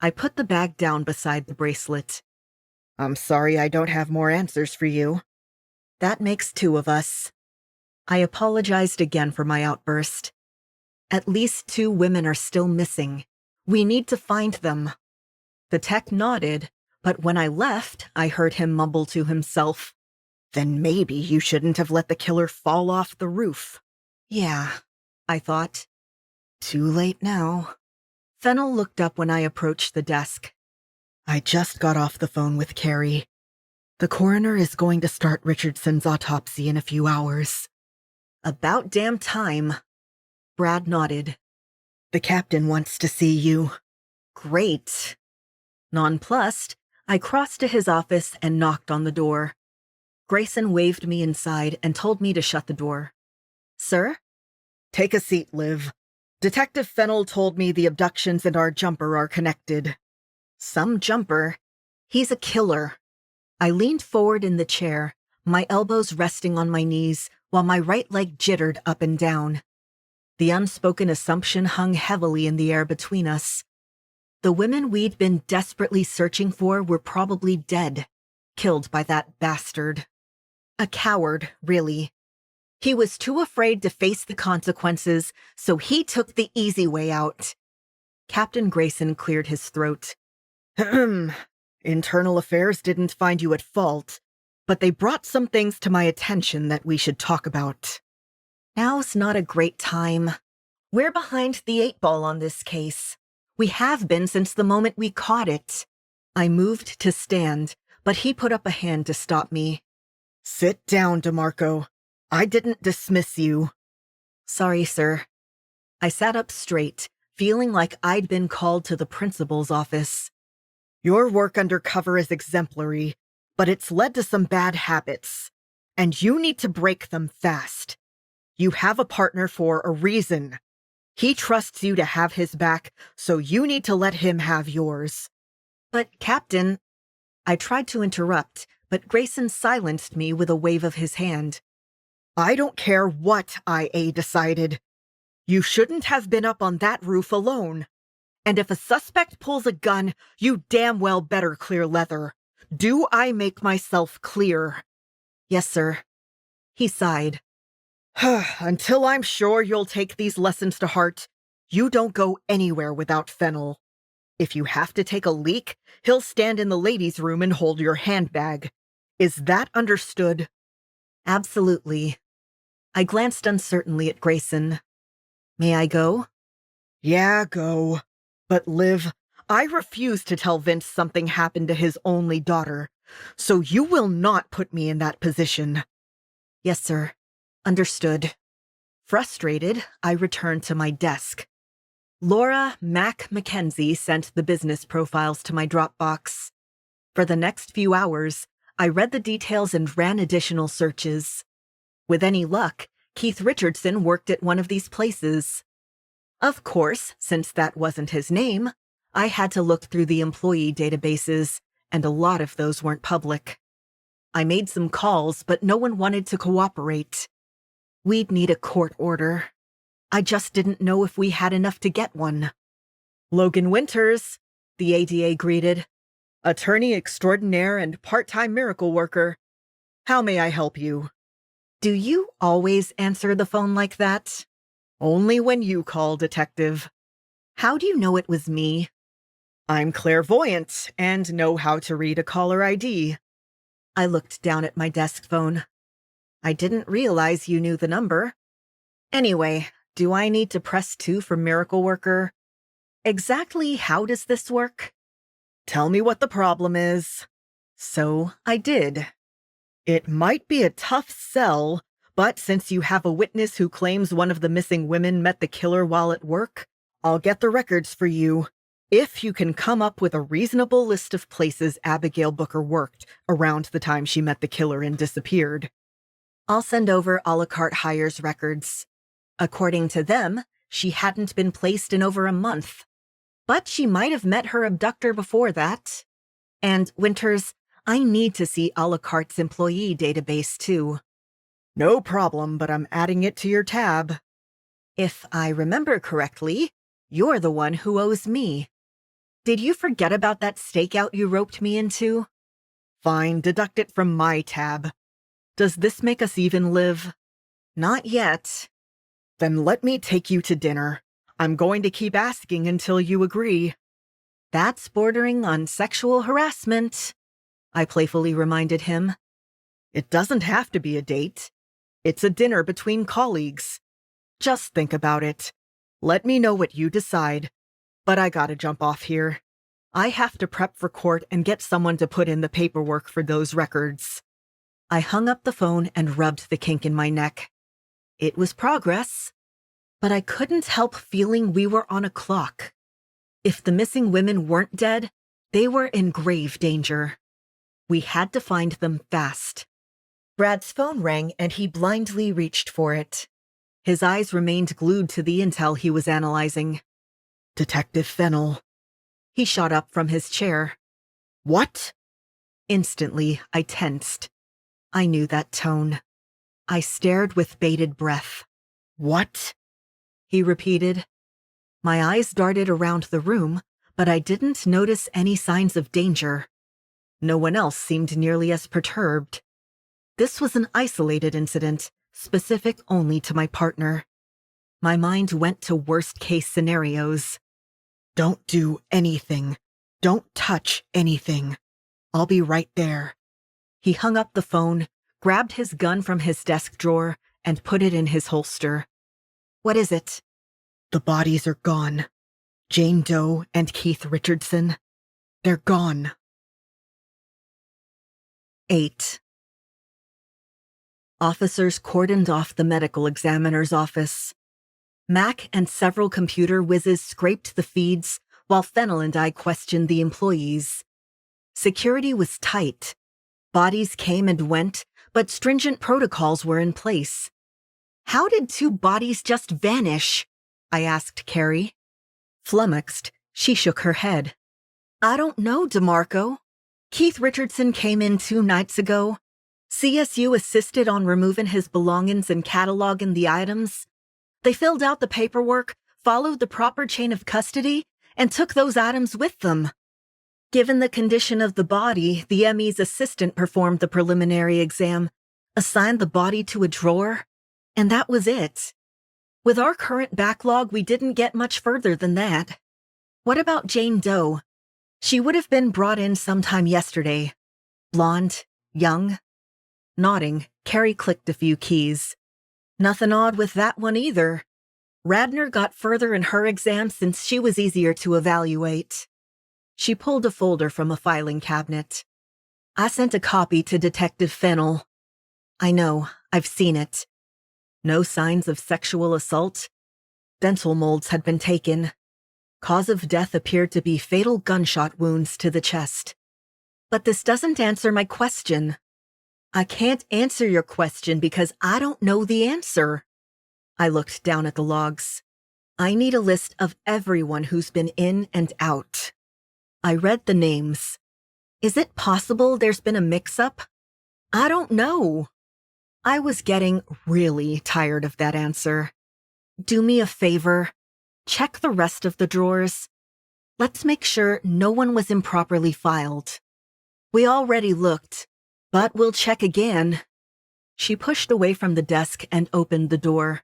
I put the bag down beside the bracelet. I'm sorry I don't have more answers for you. That makes two of us. I apologized again for my outburst. At least 2 women are still missing. We need to find them. The tech nodded, but when I left, I heard him mumble to himself. Then maybe you shouldn't have let the killer fall off the roof. Yeah, I thought. Too late now. Fennel looked up when I approached the desk. I just got off the phone with Carrie. The coroner is going to start Richardson's autopsy in a few hours. About damn time. Brad nodded. The captain wants to see you. Great. Nonplussed, I crossed to his office and knocked on the door. Grayson waved me inside and told me to shut the door. Sir? Take a seat, Liv. Detective Fennel told me the abductions and our jumper are connected. Some jumper? He's a killer. I leaned forward in the chair, my elbows resting on my knees, while my right leg jittered up and down. The unspoken assumption hung heavily in the air between us. The women we'd been desperately searching for were probably dead, killed by that bastard. A coward, really. He was too afraid to face the consequences, so he took the easy way out. Captain Grayson cleared his throat. Internal Affairs didn't find you at fault, but they brought some things to my attention that we should talk about. Now's not a great time. We're behind the 8 ball on this case. We have been since the moment we caught it. I moved to stand, but he put up a hand to stop me. Sit down, DeMarco. I didn't dismiss you. Sorry, sir. I sat up straight, feeling like I'd been called to the principal's office. Your work undercover is exemplary, but it's led to some bad habits, and you need to break them fast. You have a partner for a reason. He trusts you to have his back, so you need to let him have yours. But, Captain... I tried to interrupt, but Grayson silenced me with a wave of his hand. I don't care what IA decided. You shouldn't have been up on that roof alone. And if a suspect pulls a gun, you damn well better clear leather. Do I make myself clear? Yes, sir. He sighed. Until I'm sure you'll take these lessons to heart, you don't go anywhere without Fennel. If you have to take a leak, he'll stand in the ladies' room and hold your handbag. Is that understood? Absolutely. I glanced uncertainly at Grayson. May I go? Yeah, go. But Liv, I refuse to tell Vince something happened to his only daughter, so you will not put me in that position. Yes, sir. Understood. Frustrated, I returned to my desk. Laura Mac Mackenzie sent the business profiles to my Dropbox. For the next few hours, I read the details and ran additional searches. With any luck, Keith Richardson worked at one of these places. Of course, since that wasn't his name, I had to look through the employee databases, and a lot of those weren't public. I made some calls, but no one wanted to cooperate. We'd need a court order. I just didn't know if we had enough to get one. Logan Winters, the ADA greeted. Attorney extraordinaire and part-time miracle worker. How may I help you? Do you always answer the phone like that? Only when you call, Detective. How do you know it was me? I'm clairvoyant and know how to read a caller ID. I looked down at my desk phone. I didn't realize you knew the number. Anyway, do I need to press 2 for Miracle Worker? Exactly how does this work? Tell me what the problem is. So I did. It might be a tough sell, but since you have a witness who claims one of the missing women met the killer while at work, I'll get the records for you. If you can come up with a reasonable list of places Abigail Booker worked around the time she met the killer and disappeared. I'll send over a la carte hires records. According to them, she hadn't been placed in over a month. But she might have met her abductor before that. And, Winters, I need to see a la carte's employee database, too. No problem, but I'm adding it to your tab. If I remember correctly, you're the one who owes me. Did you forget about that stakeout you roped me into? Fine, deduct it from my tab. Does this make us even, Liv? Not yet. Then let me take you to dinner. I'm going to keep asking until you agree. That's bordering on sexual harassment, I playfully reminded him. It doesn't have to be a date. It's a dinner between colleagues. Just think about it. Let me know what you decide. But I gotta jump off here. I have to prep for court and get someone to put in the paperwork for those records. I hung up the phone and rubbed the kink in my neck. It was progress, but I couldn't help feeling we were on a clock. If the missing women weren't dead, they were in grave danger. We had to find them fast. Brad's phone rang and he blindly reached for it. His eyes remained glued to the intel he was analyzing. Detective Fennel. He shot up from his chair. What? Instantly, I tensed. I knew that tone. I stared with bated breath. What? He repeated. My eyes darted around the room, but I didn't notice any signs of danger. No one else seemed nearly as perturbed. This was an isolated incident, specific only to my partner. My mind went to worst-case scenarios. Don't do anything. Don't touch anything. I'll be right there. He hung up the phone, grabbed his gun from his desk drawer, and put it in his holster. What is it? The bodies are gone. Jane Doe and Keith Richardson. They're gone. 8. Officers cordoned off the medical examiner's office. Mac and several computer whizzes scraped the feeds, while Fennel and I questioned the employees. Security was tight. Bodies came and went, but stringent protocols were in place. How did 2 bodies just vanish? I asked Carrie. Flummoxed, she shook her head. I don't know, DeMarco. Keith Richardson came in 2 nights ago. CSU assisted on removing his belongings and cataloging the items. They filled out the paperwork, followed the proper chain of custody, and took those items with them. Given the condition of the body, the ME's assistant performed the preliminary exam, assigned the body to a drawer, and that was it. With our current backlog, we didn't get much further than that. What about Jane Doe? She would have been brought in sometime yesterday. Blonde, young. Nodding, Carrie clicked a few keys. Nothing odd with that one either. Radner got further in her exam since she was easier to evaluate. She pulled a folder from a filing cabinet. I sent a copy to Detective Fennel. I know, I've seen it. No signs of sexual assault. Dental molds had been taken. Cause of death appeared to be fatal gunshot wounds to the chest. But this doesn't answer my question. I can't answer your question because I don't know the answer. I looked down at the logs. I need a list of everyone who's been in and out. I read the names. Is it possible there's been a mix-up? I don't know. I was getting really tired of that answer. Do me a favor. Check the rest of the drawers. Let's make sure no one was improperly filed. We already looked, but we'll check again. She pushed away from the desk and opened the door.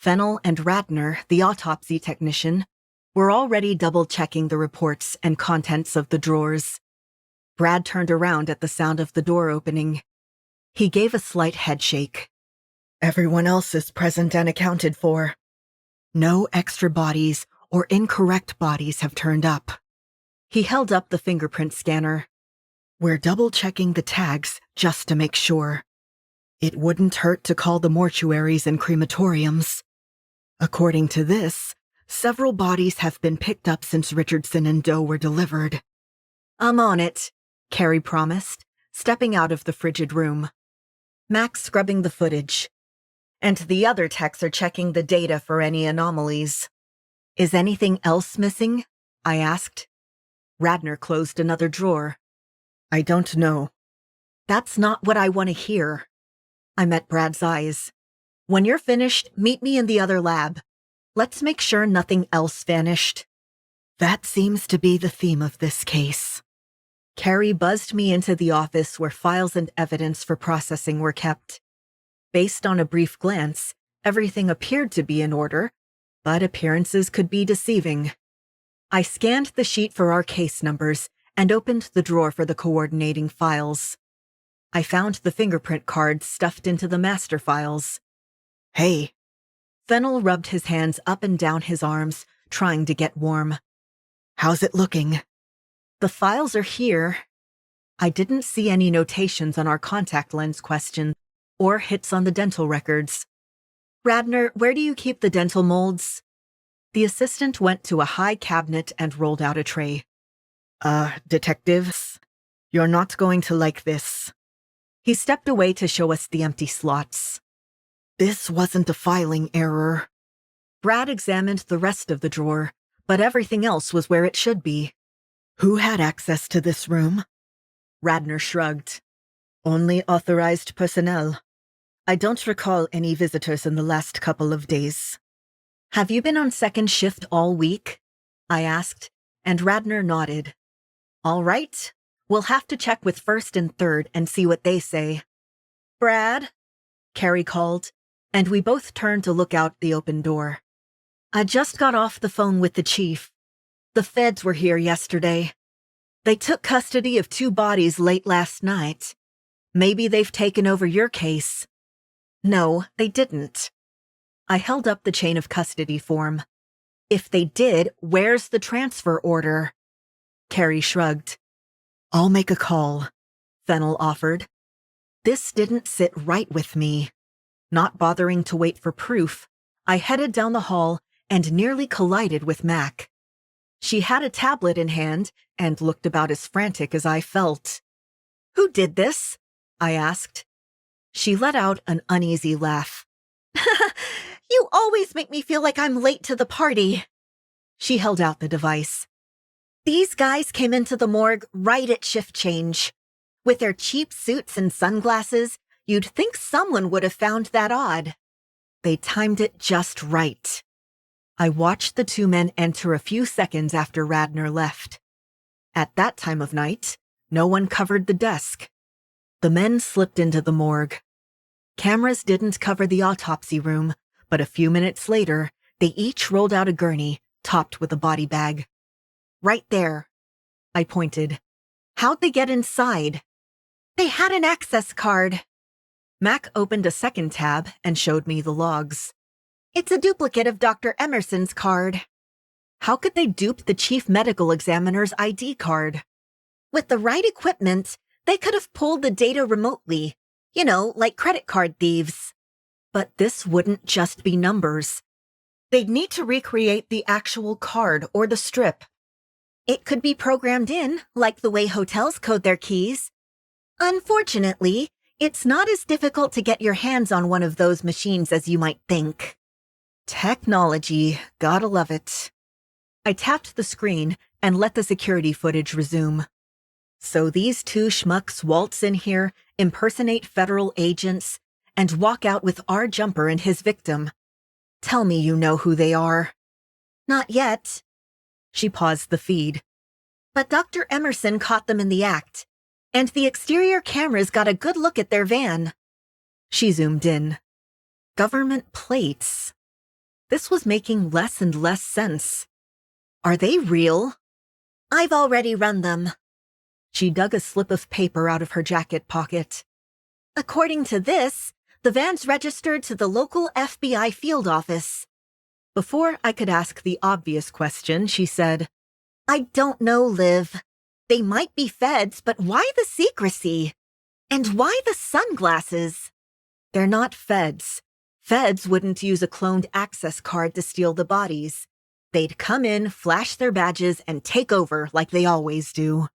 Fennel and Radner, the autopsy technician, were already double-checking the reports and contents of the drawers. Brad turned around at the sound of the door opening. He gave a slight headshake. Everyone else is present and accounted for. No extra bodies or incorrect bodies have turned up. He held up the fingerprint scanner. We're double-checking the tags just to make sure. It wouldn't hurt to call the mortuaries and crematoriums. According to this, several bodies have been picked up since Richardson and Doe were delivered. I'm on it, Carrie promised, stepping out of the frigid room. Mac's scrubbing the footage. And the other techs are checking the data for any anomalies. Is anything else missing? I asked. Radner closed another drawer. I don't know. That's not what I want to hear. I met Brad's eyes. When you're finished, meet me in the other lab. Let's make sure nothing else vanished. That seems to be the theme of this case. Carrie buzzed me into the office where files and evidence for processing were kept. Based on a brief glance, everything appeared to be in order, but appearances could be deceiving. I scanned the sheet for our case numbers and opened the drawer for the coordinating files. I found the fingerprint cards stuffed into the master files. Hey. Fennel rubbed his hands up and down his arms, trying to get warm. How's it looking? The files are here. I didn't see any notations on our contact lens question or hits on the dental records. Radner, where do you keep the dental molds? The assistant went to a high cabinet and rolled out a tray. Detectives, you're not going to like this. He stepped away to show us the empty slots. This wasn't a filing error. Brad examined the rest of the drawer, but everything else was where it should be. Who had access to this room? Radner shrugged. Only authorized personnel. I don't recall any visitors in the last couple of days. Have you been on second shift all week? I asked, and Radner nodded. All right, we'll have to check with first and third and see what they say. Brad? Carrie called, and we both turned to look out the open door. I just got off the phone with the chief. The feds were here yesterday. They took custody of 2 bodies late last night. Maybe they've taken over your case. No, they didn't. I held up the chain of custody form. If they did, where's the transfer order? Carrie shrugged. I'll make a call, Fennel offered. This didn't sit right with me. Not bothering to wait for proof, I headed down the hall and nearly collided with Mac. She had a tablet in hand and looked about as frantic as I felt. Who did this? I asked. She let out an uneasy laugh. You always make me feel like I'm late to the party. She held out the device. These guys came into the morgue right at shift change. With their cheap suits and sunglasses, you'd think someone would have found that odd. They timed it just right. I watched the 2 men enter a few seconds after Radner left. At that time of night, no one covered the desk. The men slipped into the morgue. Cameras didn't cover the autopsy room, but a few minutes later, they each rolled out a gurney, topped with a body bag. Right there. I pointed. How'd they get inside? They had an access card. Mac opened a second tab and showed me the logs. It's a duplicate of Dr. Emerson's card. How could they dupe the chief medical examiner's ID card? With the right equipment, they could have pulled the data remotely. You know, like credit card thieves. But this wouldn't just be numbers. They'd need to recreate the actual card or the strip. It could be programmed in, like the way hotels code their keys. Unfortunately, it's not as difficult to get your hands on one of those machines as you might think. Technology, gotta love it. I tapped the screen and let the security footage resume. So these 2 schmucks waltz in here, impersonate federal agents, and walk out with our jumper and his victim. Tell me you know who they are. Not yet. She paused the feed. But Dr. Emerson caught them in the act, and the exterior cameras got a good look at their van. She zoomed in. Government plates. This was making less and less sense. Are they real? I've already run them. She dug a slip of paper out of her jacket pocket. According to this, the van's registered to the local FBI field office. Before I could ask the obvious question, she said, I don't know, Liv. They might be feds, but why the secrecy? And why the sunglasses? They're not feds. Feds wouldn't use a cloned access card to steal the bodies. They'd come in, flash their badges, and take over like they always do.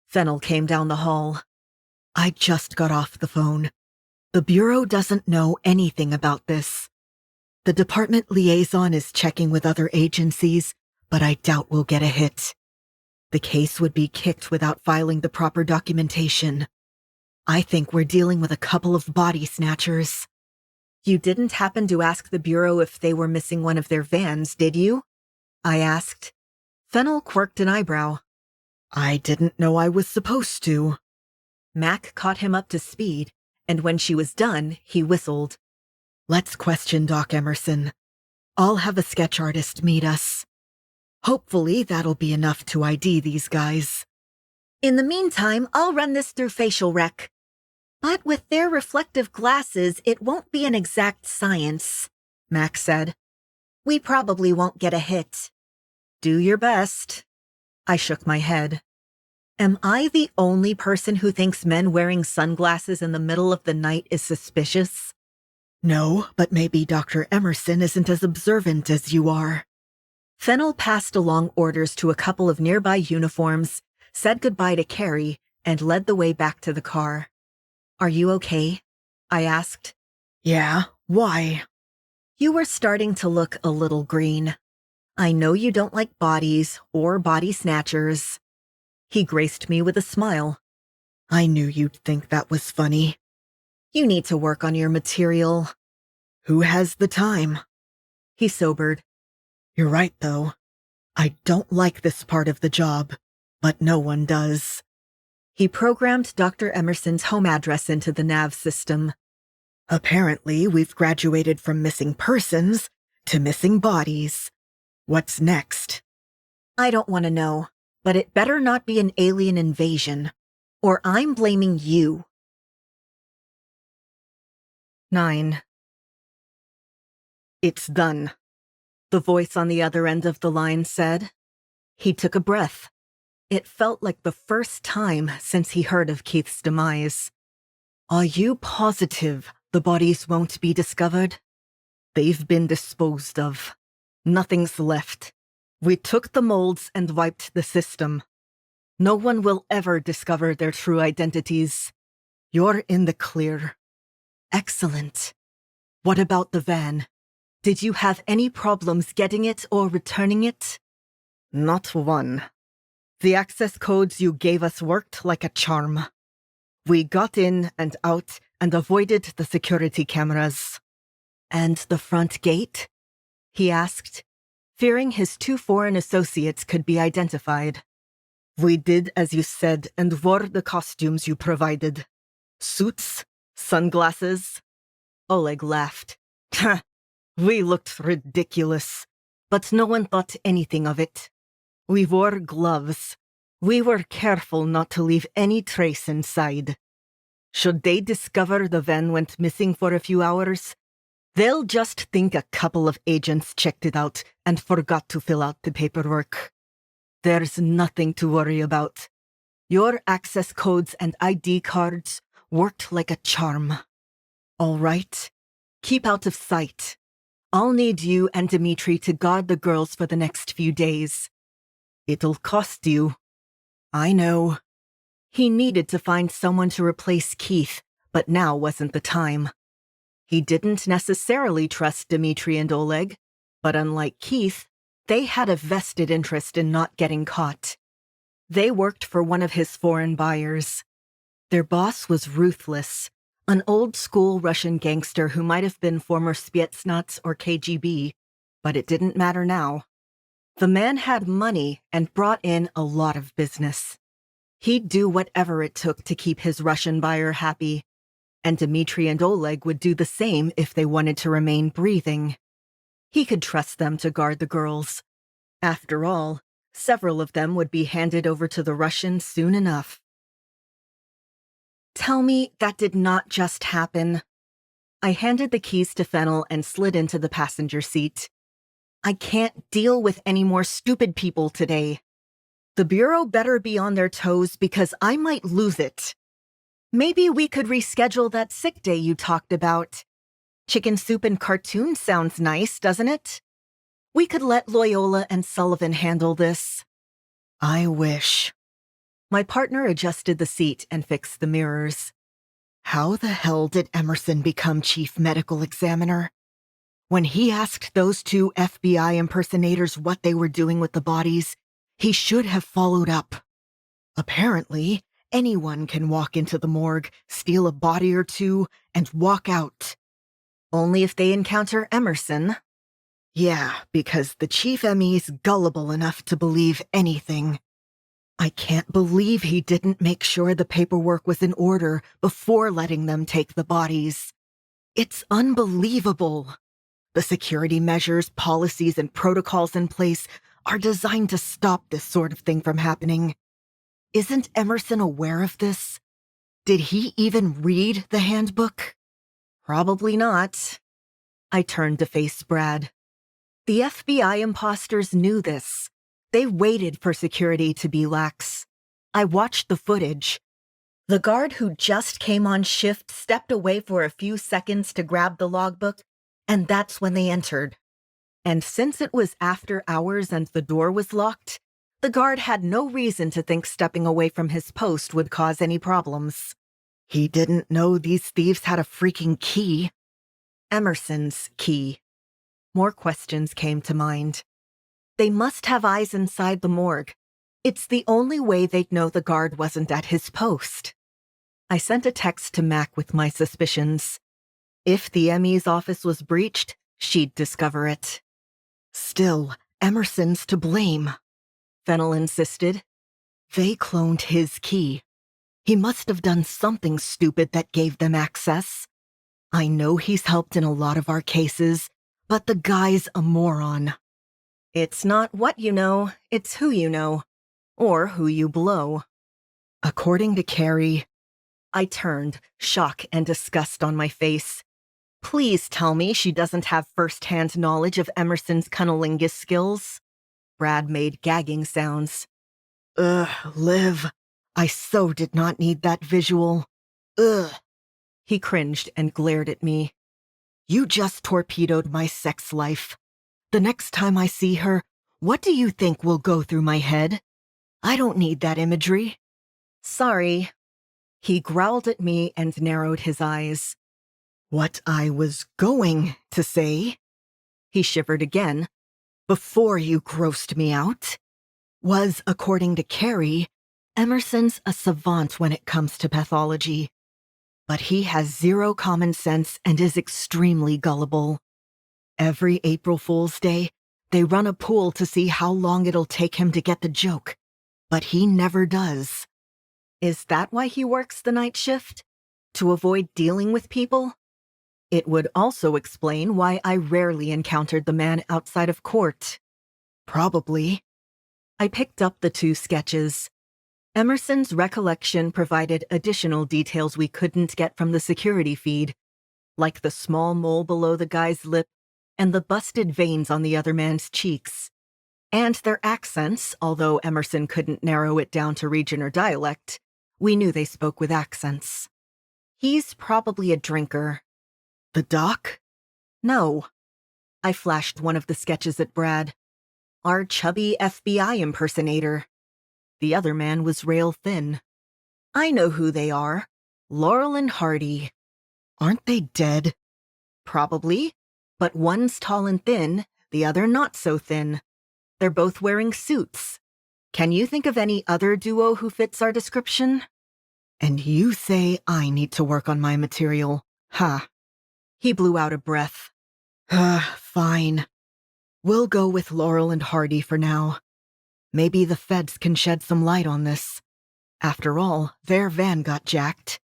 Fennel came down the hall. I just got off the phone. The Bureau doesn't know anything about this. The department liaison is checking with other agencies, but I doubt we'll get a hit. The case would be kicked without filing the proper documentation. I think we're dealing with a couple of body snatchers. You didn't happen to ask the Bureau if they were missing one of their vans, did you? I asked. Fennel quirked an eyebrow. I didn't know I was supposed to. Mac caught him up to speed, and when she was done, he whistled. Let's question Doc Emerson. I'll have a sketch artist meet us. Hopefully that'll be enough to ID these guys. In the meantime, I'll run this through facial rec. But with their reflective glasses, it won't be an exact science, Mac said. We probably won't get a hit. Do your best. I shook my head. Am I the only person who thinks men wearing sunglasses in the middle of the night is suspicious? No, but maybe Dr. Emerson isn't as observant as you are. Fennel passed along orders to a couple of nearby uniforms, said goodbye to Carrie, and led the way back to the car. Are you okay? I asked. Yeah, why? You were starting to look a little green. I know you don't like bodies or body snatchers. He graced me with a smile. I knew you'd think that was funny. You need to work on your material. Who has the time? He sobered. You're right, though. I don't like this part of the job, but no one does. He programmed Dr. Emerson's home address into the nav system. Apparently, we've graduated from missing persons to missing bodies. What's next? I don't want to know, but it better not be an alien invasion, or I'm blaming you. 9. It's done, the voice on the other end of the line said. He took a breath. It felt like the first time since he heard of Keith's demise. Are you positive the bodies won't be discovered? They've been disposed of. Nothing's left. We took the molds and wiped the system. No one will ever discover their true identities. You're in the clear. Excellent. What about the van? Did you have any problems getting it or returning it? Not one. The access codes you gave us worked like a charm. We got in and out and avoided the security cameras. And the front gate? He asked, fearing his 2 foreign associates could be identified. We did as you said and wore the costumes you provided. Suits? Sunglasses? Oleg laughed. We looked ridiculous, but no one thought anything of it. We wore gloves. We were careful not to leave any trace inside. Should they discover the van went missing for a few hours, they'll just think a couple of agents checked it out and forgot to fill out the paperwork. There's nothing to worry about. Your access codes and ID cards worked like a charm. All right, keep out of sight. I'll need you and Dmitri to guard the girls for the next few days. It'll cost you. I know. He needed to find someone to replace Keith, but now wasn't the time. He didn't necessarily trust Dmitri and Oleg, but unlike Keith, they had a vested interest in not getting caught. They worked for one of his foreign buyers. Their boss was ruthless, an old-school Russian gangster who might have been former Spetsnaz or KGB, but it didn't matter now. The man had money and brought in a lot of business. He'd do whatever it took to keep his Russian buyer happy, and Dmitri and Oleg would do the same if they wanted to remain breathing. He could trust them to guard the girls. After all, several of them would be handed over to the Russians soon enough. Tell me that did not just happen. I handed the keys to Fennel and slid into the passenger seat. I can't deal with any more stupid people today. The Bureau better be on their toes because I might lose it. Maybe we could reschedule that sick day you talked about. Chicken soup and cartoons sounds nice, doesn't it? We could let Loyola and Sullivan handle this. I wish. My partner adjusted the seat and fixed the mirrors. How the hell did Emerson become chief medical examiner? When he asked those two FBI impersonators what they were doing with the bodies, he should have followed up. Apparently, anyone can walk into the morgue, steal a body or two, and walk out. Only if they encounter Emerson. Yeah, because the chief ME's gullible enough to believe anything. I can't believe he didn't make sure the paperwork was in order before letting them take the bodies. It's unbelievable. The security measures, policies, and protocols in place are designed to stop this sort of thing from happening. Isn't Emerson aware of this? Did he even read the handbook? Probably not. I turned to face Brad. The FBI imposters knew this. They waited for security to be lax. I watched the footage. The guard who just came on shift stepped away for a few seconds to grab the logbook, and that's when they entered. And since it was after hours and the door was locked, the guard had no reason to think stepping away from his post would cause any problems. He didn't know these thieves had a freaking key. Emerson's key. More questions came to mind. They must have eyes inside the morgue. It's the only way they'd know the guard wasn't at his post. I sent a text to Mac with my suspicions. If the ME's office was breached, she'd discover it. Still, Emerson's to blame, Fennel insisted. They cloned his key. He must have done something stupid that gave them access. I know he's helped in a lot of our cases, but the guy's a moron. It's not what you know, it's who you know. Or who you blow. According to Carrie, I turned, shock and disgust on my face. Please tell me she doesn't have first-hand knowledge of Emerson's cunnilingus skills. Brad made gagging sounds. Ugh, Liv. I so did not need that visual. Ugh. He cringed and glared at me. You just torpedoed my sex life. The next time I see her, what do you think will go through my head? I don't need that imagery. Sorry. He growled at me and narrowed his eyes. What I was going to say, he shivered again, before you grossed me out, was, according to Carrie, Emerson's a savant when it comes to pathology. But he has zero common sense and is extremely gullible. Every April Fool's Day, they run a pool to see how long it'll take him to get the joke, but he never does. Is that why he works the night shift? To avoid dealing with people? It would also explain why I rarely encountered the man outside of court. Probably. I picked up the two sketches. Emerson's recollection provided additional details we couldn't get from the security feed, like the small mole below the guy's lip and the busted veins on the other man's cheeks. And their accents, although Emerson couldn't narrow it down to region or dialect, we knew they spoke with accents. He's probably a drinker. The doc? No. I flashed one of the sketches at Brad. Our chubby FBI impersonator. The other man was rail thin. I know who they are. Laurel and Hardy. Aren't they dead? Probably. But one's tall and thin, the other not so thin. They're both wearing suits. Can you think of any other duo who fits our description? And you say I need to work on my material. Ha. He blew out a breath. Fine. We'll go with Laurel and Hardy for now. Maybe the feds can shed some light on this. After all, their van got jacked.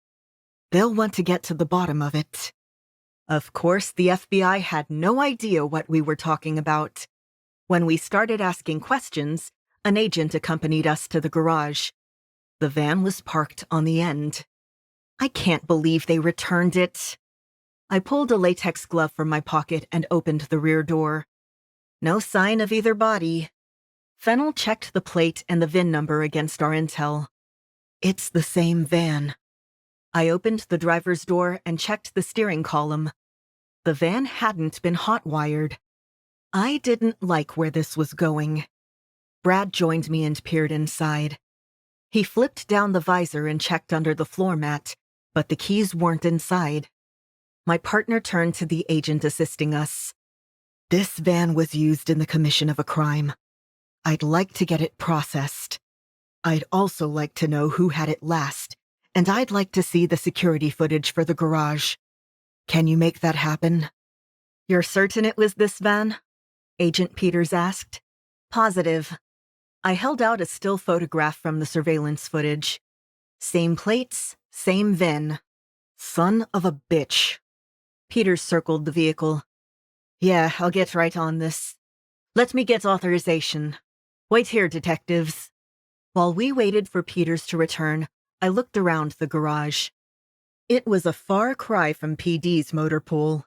They'll want to get to the bottom of it. Of course, the FBI had no idea what we were talking about. When we started asking questions, an agent accompanied us to the garage. The van was parked on the end. I can't believe they returned it. I pulled a latex glove from my pocket and opened the rear door. No sign of either body. Fennel checked the plate and the VIN number against our intel. It's the same van. I opened the driver's door and checked the steering column. The van hadn't been hot-wired. I didn't like where this was going. Brad joined me and peered inside. He flipped down the visor and checked under the floor mat, but the keys weren't inside. My partner turned to the agent assisting us. This van was used in the commission of a crime. I'd like to get it processed. I'd also like to know who had it last, and I'd like to see the security footage for the garage. Can you make that happen? You're certain it was this van? Agent Peters asked. Positive. I held out a still photograph from the surveillance footage. Same plates, same VIN. Son of a bitch. Peters circled the vehicle. Yeah, I'll get right on this. Let me get authorization. Wait here, detectives. While we waited for Peters to return, I looked around the garage. It was a far cry from PD's motor pool.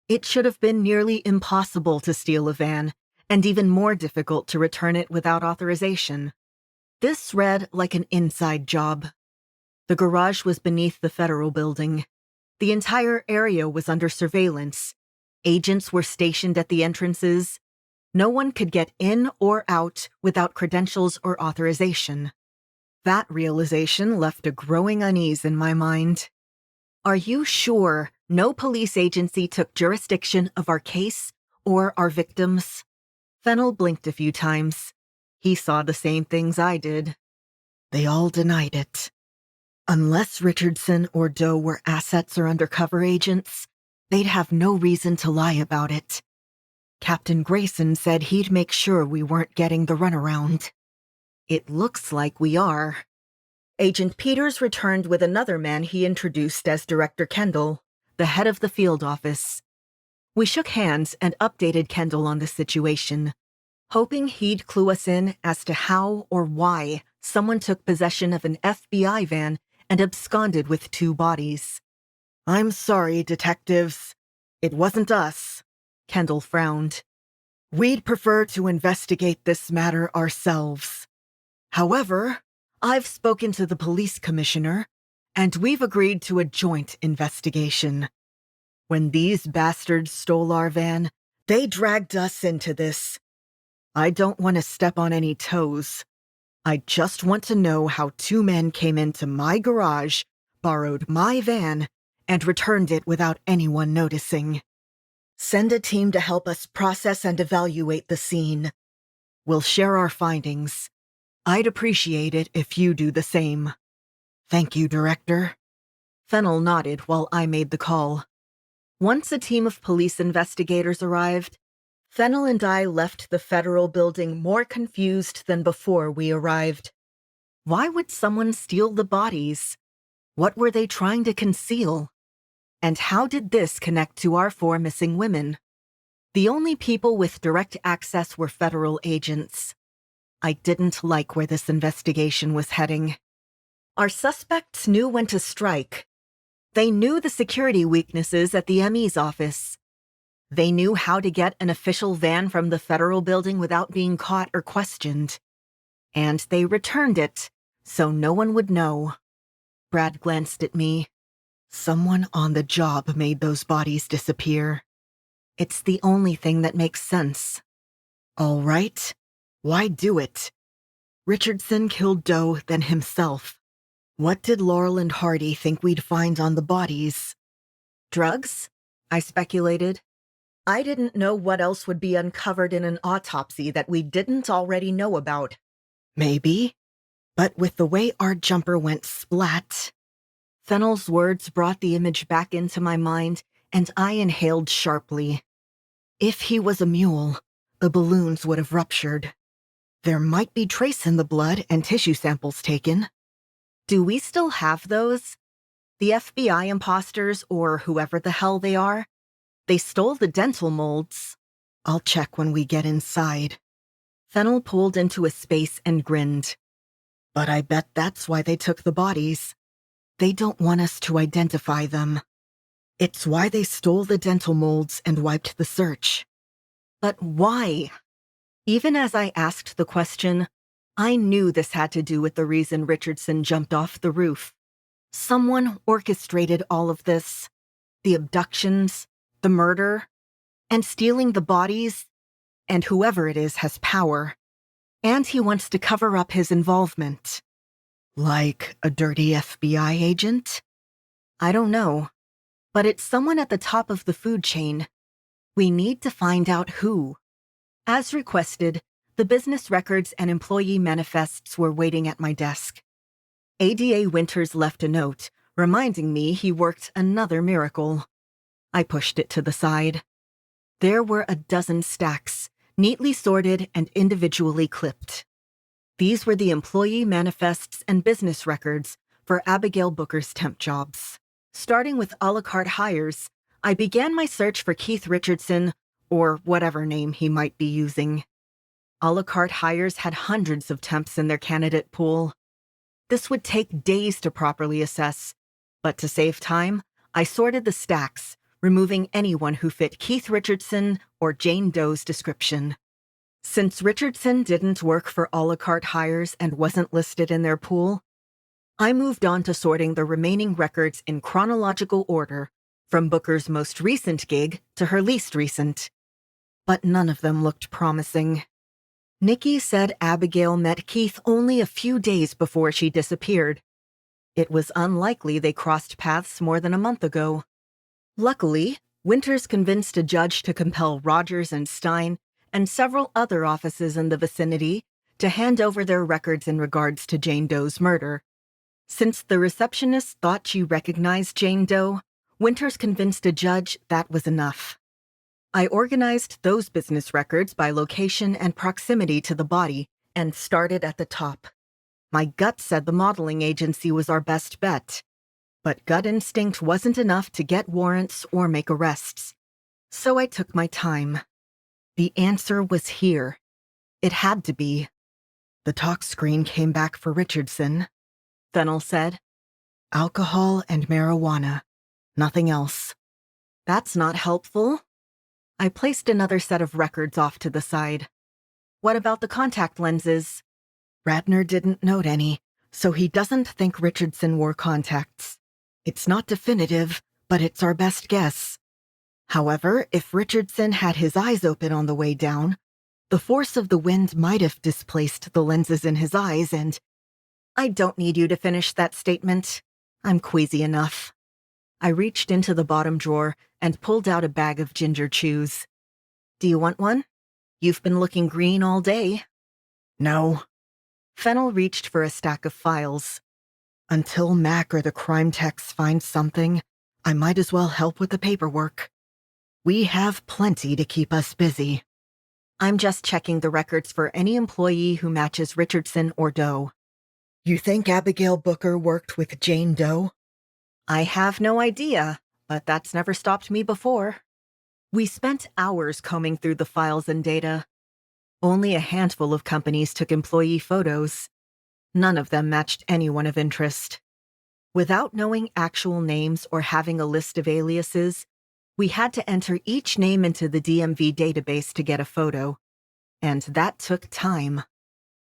It should have been nearly impossible to steal a van, and even more difficult to return it without authorization. This read like an inside job. The garage was beneath the federal building. The entire area was under surveillance. Agents were stationed at the entrances. No one could get in or out without credentials or authorization. That realization left a growing unease in my mind. Are you sure no police agency took jurisdiction of our case or our victims? Fennel blinked a few times. He saw the same things I did. They all denied it. Unless Richardson or Doe were assets or undercover agents, they'd have no reason to lie about it. Captain Grayson said he'd make sure we weren't getting the runaround. It looks like we are. Agent Peters returned with another man he introduced as Director Kendall, the head of the field office. We shook hands and updated Kendall on the situation, hoping he'd clue us in as to how or why someone took possession of an FBI van and absconded with 2 bodies. I'm sorry, detectives. It wasn't us. Kendall frowned. We'd prefer to investigate this matter ourselves. However, I've spoken to the police commissioner, and we've agreed to a joint investigation. When these bastards stole our van, they dragged us into this. I don't want to step on any toes. I just want to know how 2 men came into my garage, borrowed my van, and returned it without anyone noticing. Send a team to help us process and evaluate the scene. We'll share our findings. I'd appreciate it if you do the same. Thank you, Director. Fennel nodded while I made the call. Once a team of police investigators arrived, Fennel and I left the federal building more confused than before we arrived. Why would someone steal the bodies? What were they trying to conceal? And how did this connect to our 4 missing women? The only people with direct access were federal agents. I didn't like where this investigation was heading. Our suspects knew when to strike. They knew the security weaknesses at the ME's office. They knew how to get an official van from the federal building without being caught or questioned. And they returned it, so no one would know. Brad glanced at me. Someone on the job made those bodies disappear. It's the only thing that makes sense. All right, why do it? Richardson killed Doe, then himself. What did Laurel and Hardy think we'd find on the bodies? Drugs? I speculated. I didn't know what else would be uncovered in an autopsy that we didn't already know about. Maybe, but with the way our jumper went splat... Fennel's words brought the image back into my mind, and I inhaled sharply. If he was a mule, the balloons would have ruptured. There might be trace in the blood and tissue samples taken. Do we still have those? The FBI imposters, or whoever the hell they are, they stole the dental molds. I'll check when we get inside. Fennel pulled into a space and grinned. But I bet that's why they took the bodies. They don't want us to identify them. It's why they stole the dental molds and wiped the search. But why? Even as I asked the question, I knew this had to do with the reason Richardson jumped off the roof. Someone orchestrated all of this. The abductions, the murder, and stealing the bodies, and whoever it is has power. And he wants to cover up his involvement. Like a dirty FBI agent? I don't know. But it's someone at the top of the food chain. We need to find out who. As requested, the business records and employee manifests were waiting at my desk. ADA Winters left a note, reminding me he worked another miracle. I pushed it to the side. There were a dozen stacks, neatly sorted and individually clipped. These were the employee manifests and business records for Abigail Booker's temp jobs. Starting with a la carte hires, I began my search for Keith Richardson, or whatever name he might be using. A la carte hires had hundreds of temps in their candidate pool. This would take days to properly assess, but to save time, I sorted the stacks, removing anyone who fit Keith Richardson or Jane Doe's description. Since Richardson didn't work for a la carte hires and wasn't listed in their pool, I moved on to sorting the remaining records in chronological order, from Booker's most recent gig to her least recent. But none of them looked promising. Nikki said Abigail met Keith only a few days before she disappeared. It was unlikely they crossed paths more than a month ago. Luckily, Winters convinced a judge to compel Rogers and Stein and several other offices in the vicinity to hand over their records in regards to Jane Doe's murder. Since the receptionist thought she recognized Jane Doe, Winters convinced a judge that was enough. I organized those business records by location and proximity to the body and started at the top. My gut said the modeling agency was our best bet, but gut instinct wasn't enough to get warrants or make arrests. So I took my time. The answer was here. It had to be. The talk screen came back for Richardson, Fennel said. Alcohol and marijuana. Nothing else. That's not helpful. I placed another set of records off to the side. What about the contact lenses? Radner didn't note any, so he doesn't think Richardson wore contacts. It's not definitive, but it's our best guess. However, if Richardson had his eyes open on the way down, the force of the wind might have displaced the lenses in his eyes and... I don't need you to finish that statement. I'm queasy enough. I reached into the bottom drawer and pulled out a bag of ginger chews. Do you want one? You've been looking green all day. No. Fennel reached for a stack of files. Until Mac or the crime techs find something, I might as well help with the paperwork. We have plenty to keep us busy. I'm just checking the records for any employee who matches Richardson or Doe. You think Abigail Booker worked with Jane Doe? I have no idea, but that's never stopped me before. We spent hours combing through the files and data. Only a handful of companies took employee photos. None of them matched anyone of interest. Without knowing actual names or having a list of aliases, we had to enter each name into the DMV database to get a photo. And that took time.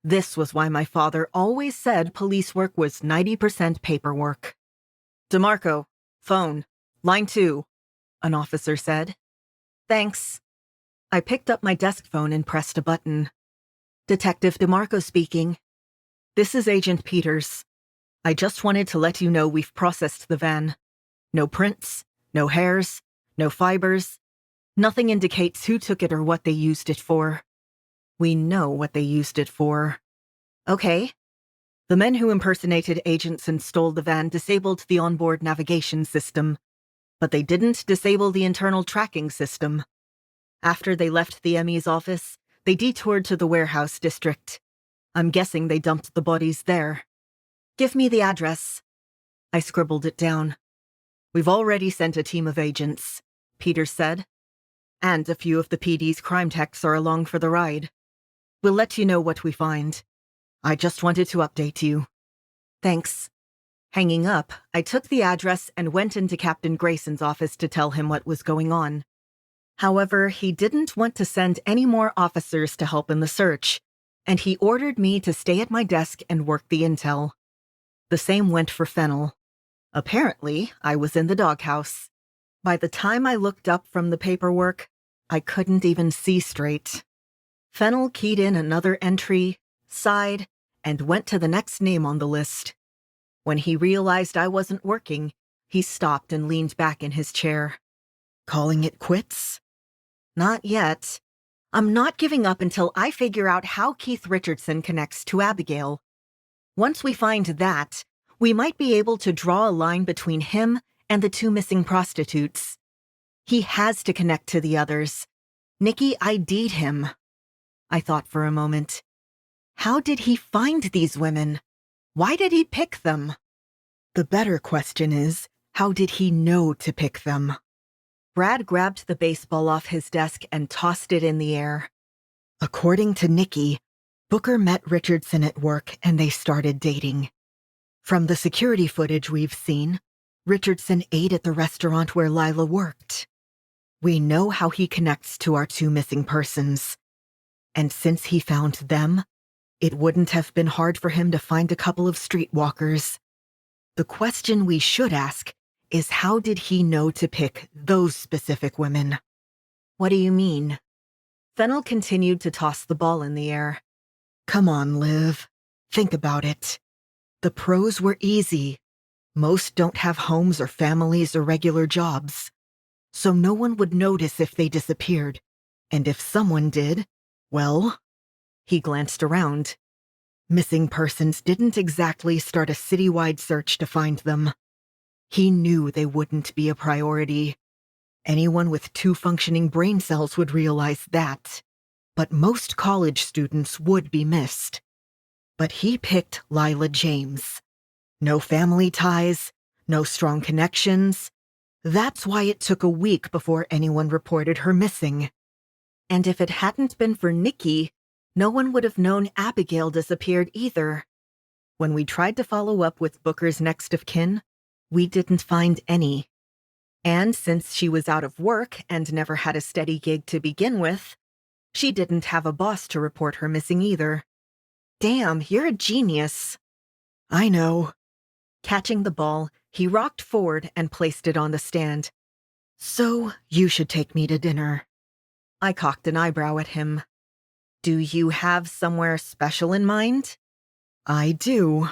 This was why my father always said police work was 90% paperwork. DeMarco, phone, line 2, an officer said. Thanks. I picked up my desk phone and pressed a button. Detective DeMarco speaking. This is Agent Peters. I just wanted to let you know we've processed the van. No prints, no hairs, no fibers. Nothing indicates who took it or what they used it for. We know what they used it for. Okay. The men who impersonated agents and stole the van disabled the onboard navigation system, but they didn't disable the internal tracking system. After they left the ME's office, they detoured to the warehouse district. I'm guessing they dumped the bodies there. Give me the address. I scribbled it down. We've already sent a team of agents, Peter said. And a few of the PD's crime techs are along for the ride. We'll let you know what we find. I just wanted to update you. Thanks. Hanging up, I took the address and went into Captain Grayson's office to tell him what was going on. However, he didn't want to send any more officers to help in the search, and he ordered me to stay at my desk and work the intel. The same went for Fennel. Apparently, I was in the doghouse. By the time I looked up from the paperwork, I couldn't even see straight. Fennel keyed in another entry, sighed, and went to the next name on the list. When he realized I wasn't working, he stopped and leaned back in his chair. Calling it quits? Not yet. I'm not giving up until I figure out how Keith Richardson connects to Abigail. Once we find that, we might be able to draw a line between him and the two missing prostitutes. He has to connect to the others. Nikki ID'd him. I thought for a moment. How did he find these women? Why did he pick them? The better question is, how did he know to pick them? Brad grabbed the baseball off his desk and tossed it in the air. According to Nikki, Booker met Richardson at work and they started dating. From the security footage we've seen, Richardson ate at the restaurant where Lila worked. We know how he connects to our two missing persons. And since he found them, it wouldn't have been hard for him to find a couple of streetwalkers. The question we should ask is how did he know to pick those specific women? What do you mean? Fennel continued to toss the ball in the air. Come on, Liv. Think about it. The pros were easy. Most don't have homes or families or regular jobs. So no one would notice if they disappeared. And if someone did, well, he glanced around. Missing persons didn't exactly start a citywide search to find them. He knew they wouldn't be a priority. Anyone with 2 functioning brain cells would realize that. But most college students would be missed. But he picked Lila James. No family ties, no strong connections. That's why it took a week before anyone reported her missing. And if it hadn't been for Nikki, no one would have known Abigail disappeared either. When we tried to follow up with Booker's next of kin, we didn't find any. And since she was out of work and never had a steady gig to begin with, she didn't have a boss to report her missing either. Damn, you're a genius. I know. Catching the ball, he rocked forward and placed it on the stand. So, you should take me to dinner. I cocked an eyebrow at him. Do you have somewhere special in mind? I do.